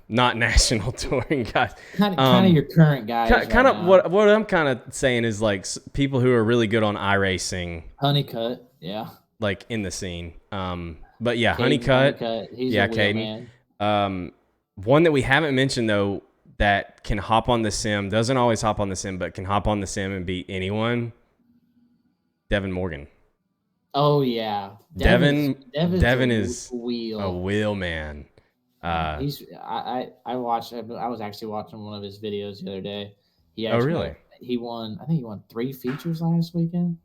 not national touring guys. Kind of your current guys. Kind of right now. what I'm kind of saying is like people who are really good on iRacing, Honeycutt, yeah. like in the scene. But yeah, Caden Honeycutt. He's Yeah, a wheel Caden. man. One that we haven't mentioned though that can hop on the sim, doesn't always hop on the sim, but can hop on the sim and beat anyone. Devin Morgan. Oh yeah, Devin Devin's is wheel. a wheel man. He's I watched. I was actually watching one of his videos the other day. He Oh, actually really? he won. I think he won 3 features last weekend.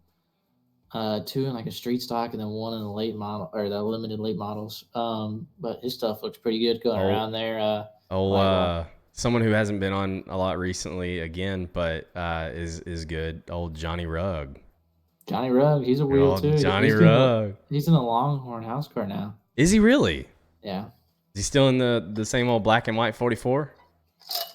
2 in like a street stock, and then 1 in the late model or the limited late models. But his stuff looks pretty good going around there. Someone who hasn't been on a lot recently again, but is good. Old Johnny Rugg. Johnny Rugg, he's a wheel too. Johnny Rugg. He's in a Longhorn house car now. Is he really? Yeah. Is he still in the same old black and white 44?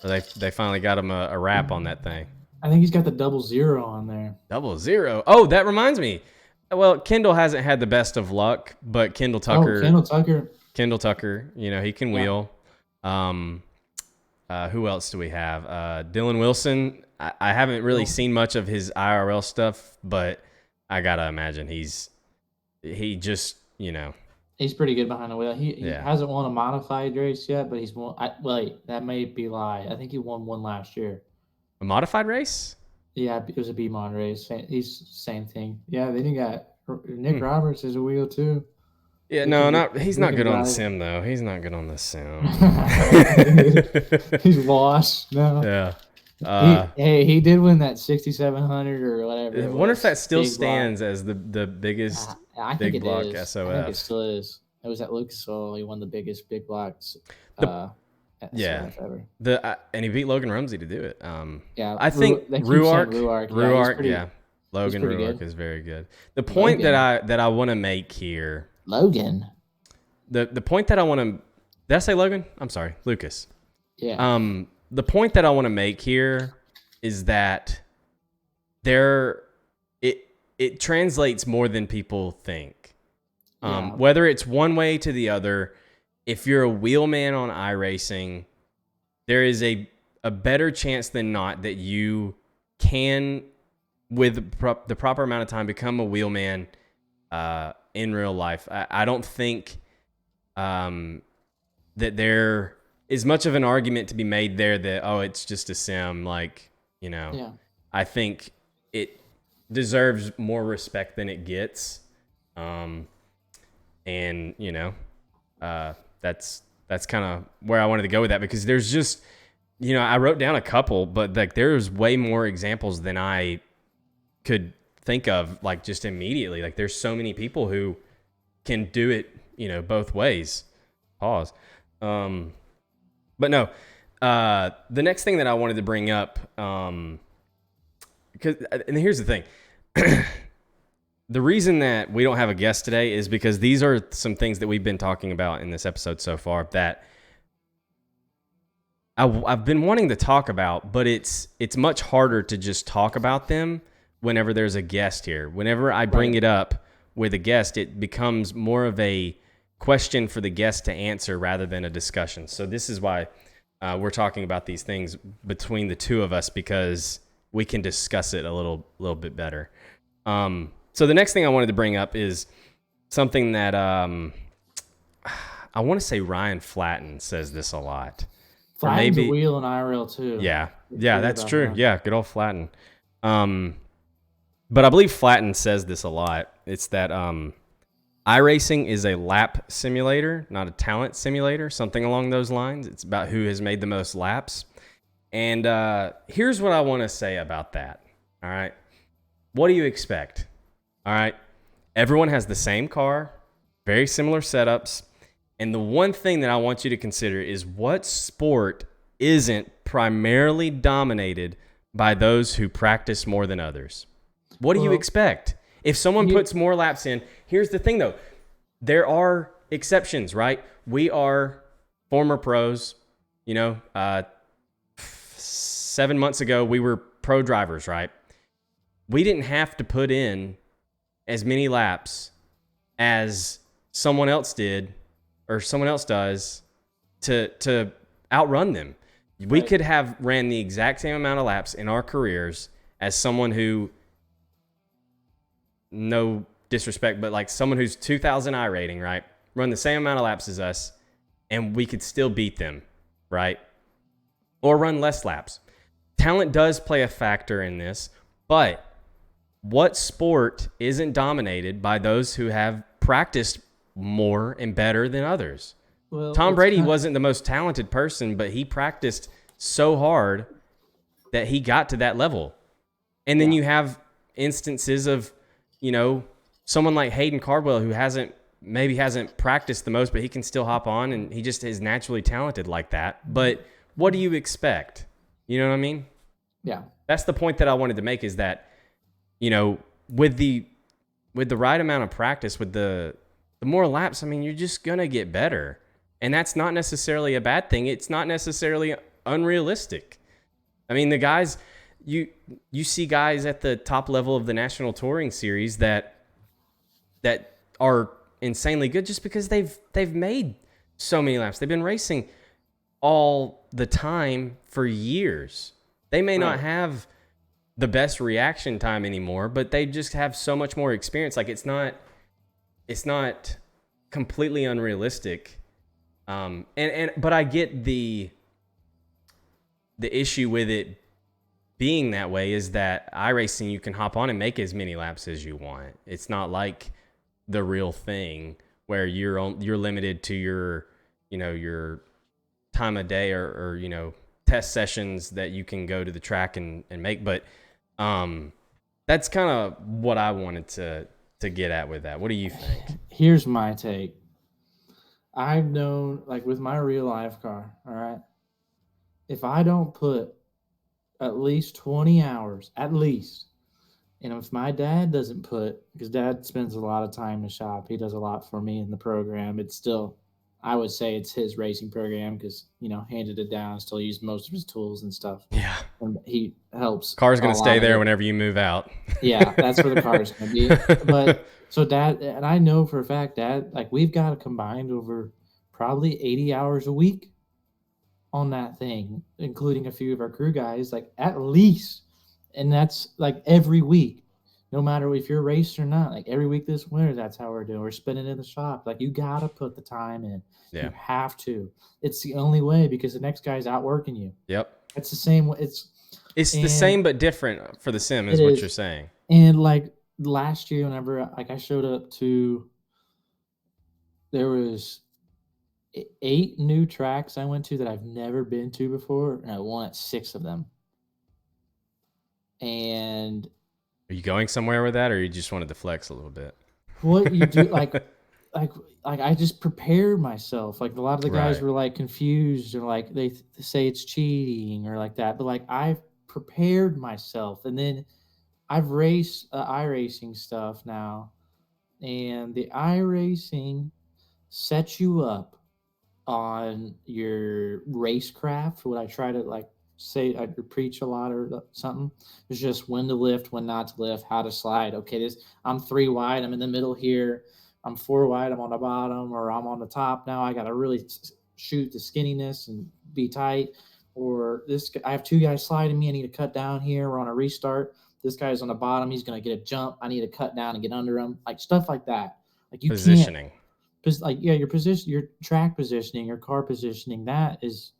Or they finally got him a wrap on that thing? I think he's got the 00 on there. 00. Oh, that reminds me. Well, Kendall hasn't had the best of luck, but Kendall Tucker. Oh, Kendall Tucker. He can wheel. Who else do we have? Dylan Wilson. I haven't really seen much of his IRL stuff, but I gotta imagine he just. He's pretty good behind the wheel. He hasn't won a modified race yet, but he's won. Wait, that may be a lie. I think he won one last year. A modified race? Yeah, it was a B-mod race. He's same thing. Yeah, then you got Nick Roberts is a wheel too. Yeah, he's not good on the sim though. He's not good on the sim. He's lost now. Yeah. He did win that 6,700 or whatever. I wonder if that still stands as the biggest big block SOF. I think it still is. It was at Lucas Oil. He won the biggest big blocks. Yeah. Ever. And he beat Logan Rumsey to do it. I think Ruark. Logan Ruark is very good. The point that I want to make here. Logan. The point that I want to. Did I say Logan? I'm sorry, Lucas. Yeah. The point that I want to make here is that it translates more than people think. Whether it's one way to the other, if you're a wheelman on iRacing, there is a better chance than not that you can, with the proper amount of time, become a wheelman in real life. I don't think that there is much of an argument to be made there that, it's just a sim. I think it deserves more respect than it gets. That's kind of where I wanted to go with that, because there's just, I wrote down a couple, but like there's way more examples than I could think of, like just immediately. Like there's so many people who can do it, both ways. Pause. But no, the next thing that I wanted to bring up, and here's the thing. The reason that we don't have a guest today is because these are some things that we've been talking about in this episode so far that I've been wanting to talk about, but it's much harder to just talk about them whenever there's a guest here. Whenever I bring it up with a guest, it becomes more of a question for the guest to answer rather than a discussion. So this is why we're talking about these things between the two of us, because we can discuss it a little bit better. So the next thing I wanted to bring up is something that I want to say Ryan Flatten says this a lot. Flatten's a wheel in IRL too. Yeah, that's true. That. Yeah, good old Flatten. But I believe Flatten says this a lot. It's that iRacing is a lap simulator, not a talent simulator, something along those lines. It's about who has made the most laps. And here's what I want to say about that. All right. What do you expect? All right. Everyone has the same car, very similar setups. And the one thing that I want you to consider is what sport isn't primarily dominated by those who practice more than others? What do you expect? If someone puts more laps in, here's the thing though. There are exceptions, right? We are former pros. 7 months ago, we were pro drivers, right? We didn't have to put in as many laps as someone else did or someone else does to outrun them. We could have ran the exact same amount of laps in our careers as someone who, no disrespect, but like someone who's 2000 I rating, right? Run the same amount of laps as us, and we could still beat them, right? Or run less laps. Talent does play a factor in this, but what sport isn't dominated by those who have practiced more and better than others? Well, Tom Brady wasn't the most talented person, but he practiced so hard that he got to that level. And then you have instances of, someone like Hayden Cardwell who hasn't practiced the most, but he can still hop on, and he just is naturally talented like that. But what do you expect? You know what I mean? Yeah. That's the point that I wanted to make, is that, with the right amount of practice, with the more laps, I mean, you're just going to get better. And that's not necessarily a bad thing. It's not necessarily unrealistic. I mean, the guys, you see guys at the top level of the National Touring Series that are insanely good just because they've made so many laps. They've been racing all the time for years. They may not have the best reaction time anymore, but they just have so much more experience. Like, it's not completely unrealistic. But I get the issue with it being that way is that iRacing, you can hop on and make as many laps as you want. It's not like the real thing where you're limited to your time of day or test sessions that you can go to the track and make. But that's kind of what I wanted to get at with that. What do you think? Here's my take. I've known, like with my real life car, all right, if I don't put at least 20 hours, at least, and if my dad doesn't put, because dad spends a lot of time in the shop, he does a lot for me in the program. It's still, I would say it's his racing program because, handed it down, still use most of his tools and stuff. Yeah. And he helps. Car's going to stay there whenever you move out. Yeah, that's where the car's going to be. But so dad, and I know for a fact, dad, like we've got it combined over probably 80 hours a week on that thing, including a few of our crew guys, like at least. And that's like every week, no matter if you're raced or not, like every week this winter, that's how we're doing. We're spinning in the shop. Like you got to put the time in. Yeah. You have to. It's the only way because the next guy's outworking you. Yep. It's the same way. It's the same but different for the sim is what you're saying. And like last year, whenever I showed up there was 8 new tracks I went to that I've never been to before, and I won at 6 of them. And are you going somewhere with that, or you just wanted to flex a little bit? What you do, like I just prepared myself. Like a lot of the guys were like confused, or like they say it's cheating or like that. But like I've prepared myself, and then I've raced iRacing stuff now, and the iRacing sets you up on your racecraft. What I try to like say, I preach a lot or something. It's just when to lift, when not to lift, how to slide. Okay, I'm 3 wide. I'm in the middle here. I'm 4 wide. I'm on the bottom, or I'm on the top now. I got to really shoot the skinniness and be tight. Or I have 2 guys sliding me. I need to cut down here. We're on a restart. This guy's on the bottom. He's going to get a jump. I need to cut down and get under him. Like stuff like that. Like you positioning. Can't. Like your position, your track positioning, your car positioning. That is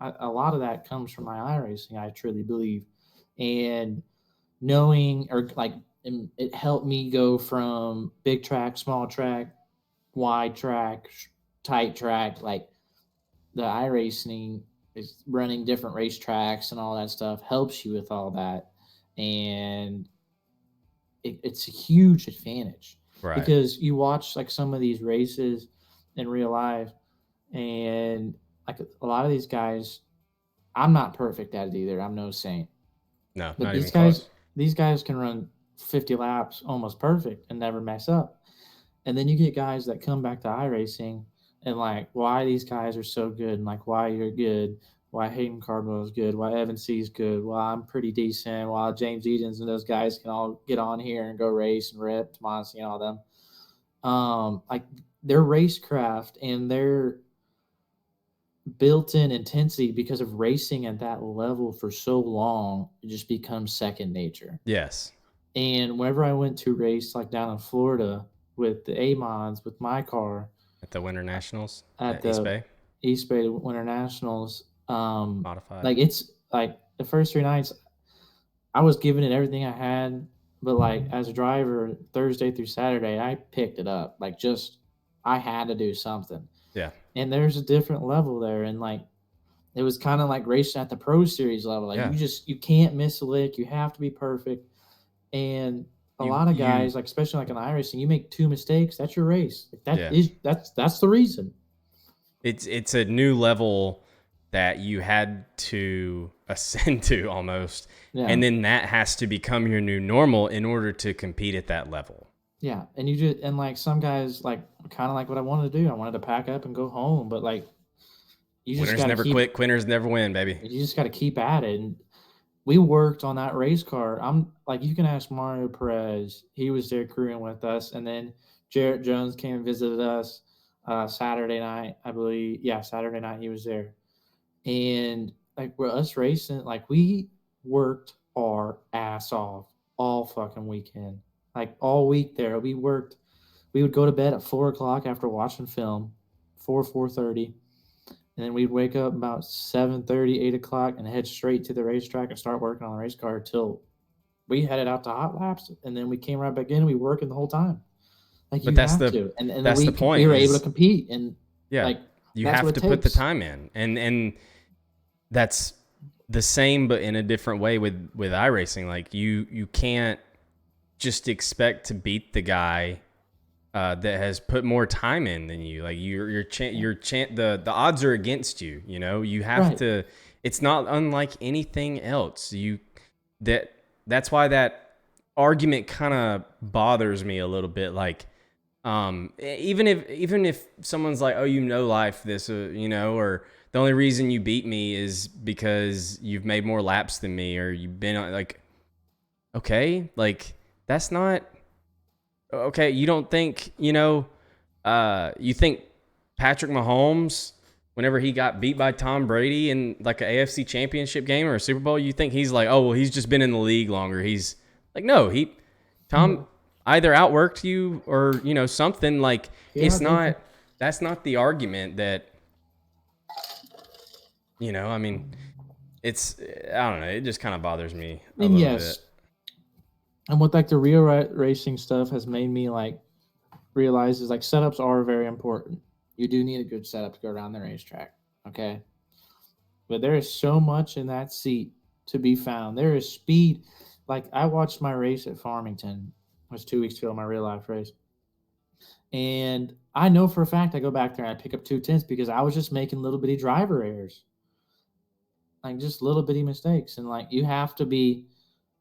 a lot of that comes from my iRacing. I truly believe, and knowing or like it helped me go from big track, small track, wide track, tight track. Like the iRacing is running different race tracks and all that stuff helps you with all that, and it's a huge advantage. Right. Because you watch like some of these races in real life, and like a lot of these guys, I'm not perfect at it either. I'm no saint. No, but not these even guys, close. These guys can run 50 laps almost perfect and never mess up. And then you get guys that come back to iRacing and like why these guys are so good and like why you're good. why Hayden Cardwell is good, why Evan C is good, why I'm pretty decent, why James Edens and those guys can all get on here and go race and rip, Tomasi and all them. Like their racecraft and their built-in intensity because of racing at that level for so long, it just becomes second nature. Yes. And whenever I went to race like down in Florida with the A-Mods with my car At the Winter Nationals at at East the Bay, East Bay Winter Nationals, modified. like it's like the first 3 nights I was giving it everything I had, but like as a driver, Thursday through Saturday, I picked it up. Like just I had to do something. Yeah. And there's a different level there. And like it was kind of like racing at the Pro Series level. Like Yeah. you can't miss a lick. You have to be perfect. And a lot of guys, like especially like in iRacing, you make 2 mistakes, that's your race. Like that's the reason. It's a new level that you had to ascend to almost. Yeah. And then that has to become your new normal in order to compete at that level. Yeah. And you just, and like some guys, like kind of like what I wanted to do. I wanted to pack up and go home, but like you just Winners never quit, quitters never win, baby. You just got to keep at it. And we worked on that race car. I'm like, you can ask Mario Perez. He was there crewing with us. And then Jarrett Jones came and visited us Saturday night, I believe. Yeah, Saturday night he was there. And like we're us racing, like we worked our ass off all fucking weekend. Like all week there, we worked. We would go to bed at 4 o'clock after watching film, 4:30, and then we'd wake up about 7:30, 8 o'clock, and head straight to the racetrack and start working on the race car till we headed out to hot laps, and then we came right back in. And we working the whole time. Like But you that's have the to, and that's we, the point. we were able to compete, and yeah, like you that's have what to it put the takes. time in, and that's the same, but in a different way with iRacing. Like you can't just expect to beat the guy that has put more time in than you. Like the odds are against you. You know, you have Right. to. It's not unlike anything else. That's why that argument kind of bothers me a little bit. Like, even if someone's like, oh, you know, life this, or the only reason you beat me is because you've made more laps than me, or you've been like, okay, like that's not okay. You don't think, you think Patrick Mahomes, whenever he got beat by Tom Brady in like an AFC championship game or a Super Bowl, you think he's like, oh, well, he's just been in the league longer. He's like, no, Tom either outworked you or, something like that's not the argument that, I mean, I don't know. It just kind of bothers me a And little yes, bit. and what like the real racing stuff has made me like realize is like setups are very important. You do need a good setup to go around the racetrack. Okay. But there is so much in that seat to be found. There is speed. Like I watched my race at Farmington. It was 2 weeks ago, my real life race. And I know for a fact I go back there and I pick up 2/10 because I was just making little bitty driver errors. Like just little bitty mistakes. And like you have to be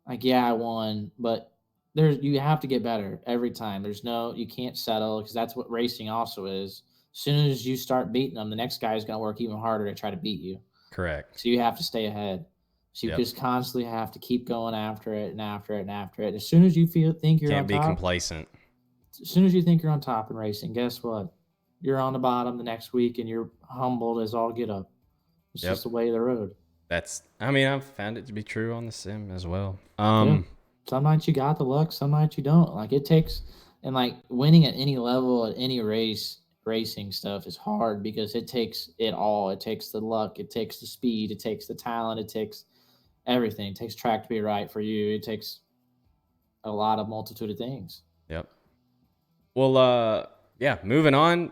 like, yeah, I won, but you have to get better every time. You can't settle because that's what racing also is. As soon as you start beating them, the next guy is going to work even harder to try to beat you. Correct. So you have to stay ahead. So you Yep. just constantly have to keep going after it and after it and after it. As soon as you think you're Can't on be top, complacent. as soon as you think you're on top in racing, guess what? You're on the bottom the next week and you're humbled as all get up. It's Yep. just the way of the road. I've found it to be true on the sim as well. Yeah. Some nights you got the luck, some nights you don't. Like it takes, and like winning at any level at any racing stuff is hard because it takes it all. It takes the luck, it takes the speed, it takes the talent, it takes everything. It takes track to be right for you. It takes a lot of multitude of things. Yep. Well, yeah, moving on.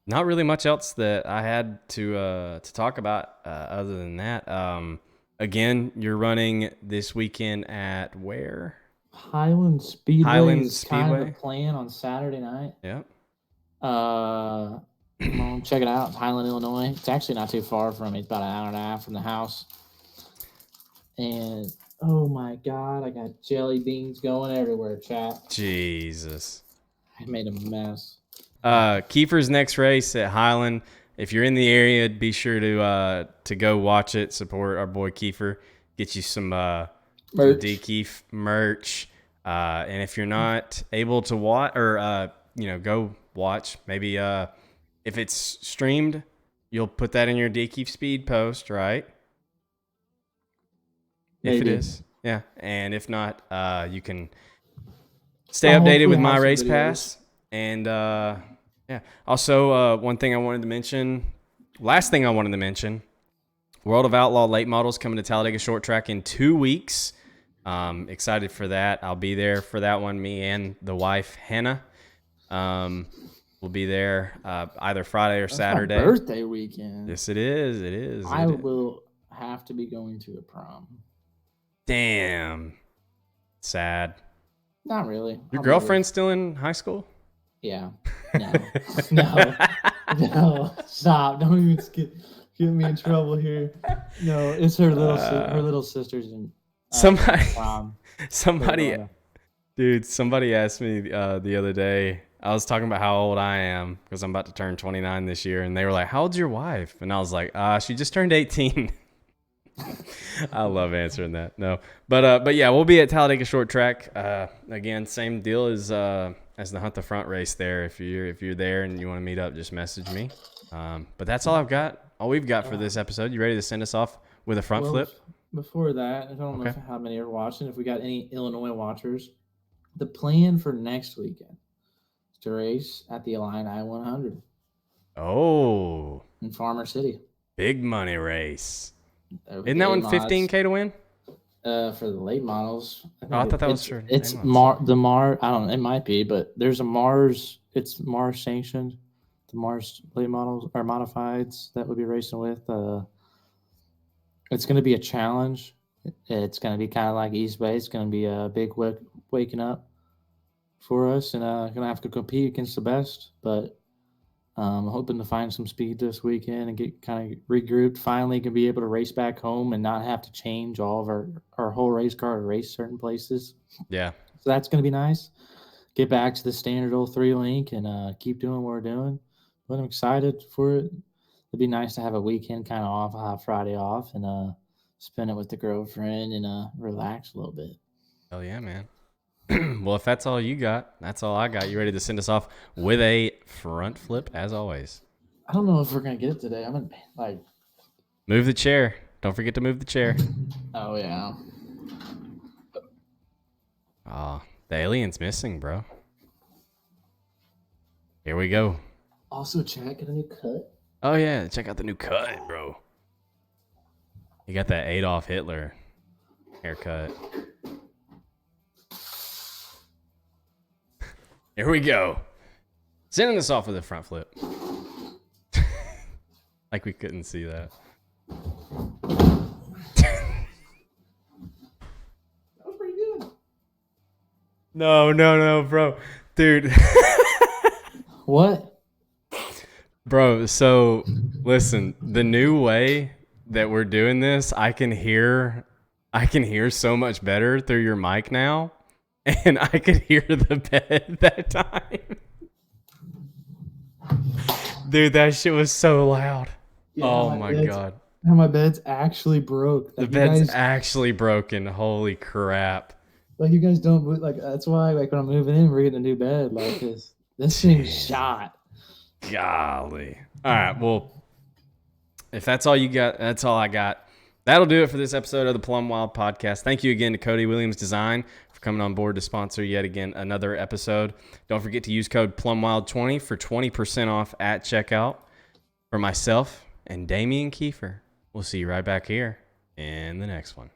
Not really much else that I had to talk about other than that. Again, you're running this weekend at where? Highland Speedway Highland is kind of Speedway? the plan on Saturday night. Yep. Come on, check it out. It's Highland, Illinois. It's actually not too far from me. It's about an hour and a half from the house. And oh my God, I got jelly beans going everywhere, chat. Jesus. I made a mess. Kiefer's next race at Highland if you're in the area, be sure to go watch it. Support our boy Kiefer. Get you some D-Keef merch. And if you're not able to watch or go watch, maybe if it's streamed, you'll put that in your D-Keef speed post, right? Maybe. If it is, yeah. And if not, you can stay updated with my race pass. And yeah. Also, last thing I wanted to mention, World of Outlaw late models coming to Talladega Short Track in 2 weeks. Excited for that. I'll be there for that one. Me and the wife Hannah. We'll be there either Friday or Saturday. My birthday weekend. Yes, it is. It is. I will have to be going to a prom. Damn. Sad. Not really. Your girlfriend's still in high school? Yeah. No. No. Stop. Don't even get me in trouble here. No, it's her little sister's in prom. Somebody asked me the other day. I was talking about how old I am because I'm about to turn 29 this year, and they were like, "How old's your wife?" And I was like, "She just turned 18." I love answering that. No, but yeah, we'll be at Talladega Short Track again. Same deal as the Hunt the Front race there. If you're there and you want to meet up, just message me. But that's all I've got. All we've got for this episode. You ready to send us off with a front flip? Before that, I don't know how many are watching. If we got any Illinois watchers, the plan for next weekend is to race at the Illini 100. Oh, in Farmer City. Big money race. Isn't that one $15K to win? For the late models. I thought that was for it's Mars. I don't know. It might be, but there's a Mars. It's Mars sanctioned. The Mars late models or modifieds that we'll be racing with. It's going to be a challenge. It's going to be kind of like East Bay. It's going to be a big waking up for us, and going to have to compete against the best. But I'm hoping to find some speed this weekend and get kind of regrouped. Finally, can be able to race back home and not have to change all of our whole race car to race certain places. Yeah. So that's going to be nice. Get back to the standard old 3-link and keep doing what we're doing. But I'm excited for it. It'd be nice to have a weekend kind of off, have Friday off, and spend it with the girlfriend and relax a little bit. Hell yeah, man. Well, if that's all you got, that's all I got. You ready to send us off with a front flip, as always? I don't know if we're going to get it today. Move the chair. Don't forget to move the chair. Oh, yeah. Oh, the alien's missing, bro. Here we go. Also, check a new cut. Oh, yeah. Check out the new cut, bro. You got that Adolf Hitler haircut. Here we go. Sending this off with a front flip. Like we couldn't see that. That was pretty good. No, bro. Dude. What? Bro, so listen, the new way that we're doing this, I can hear so much better through your mic now. And I could hear the bed that time. Dude, that shit was so loud. Yeah, oh my God. Now my bed's actually broke. The bed's actually broken. Holy crap. Like, you guys don't move. Like, that's why, like, when I'm moving in, we're getting a new bed. Like, this thing's shot. Golly. All right. Well, if that's all you got, that's all I got. That'll do it for this episode of the Plum Wild Podcast. Thank you again to Cody Williams Design for coming on board to sponsor yet again another episode. Don't forget to use code PLUMWILD20 for 20% off at checkout. For myself and Damian Kiefer, we'll see you right back here in the next one.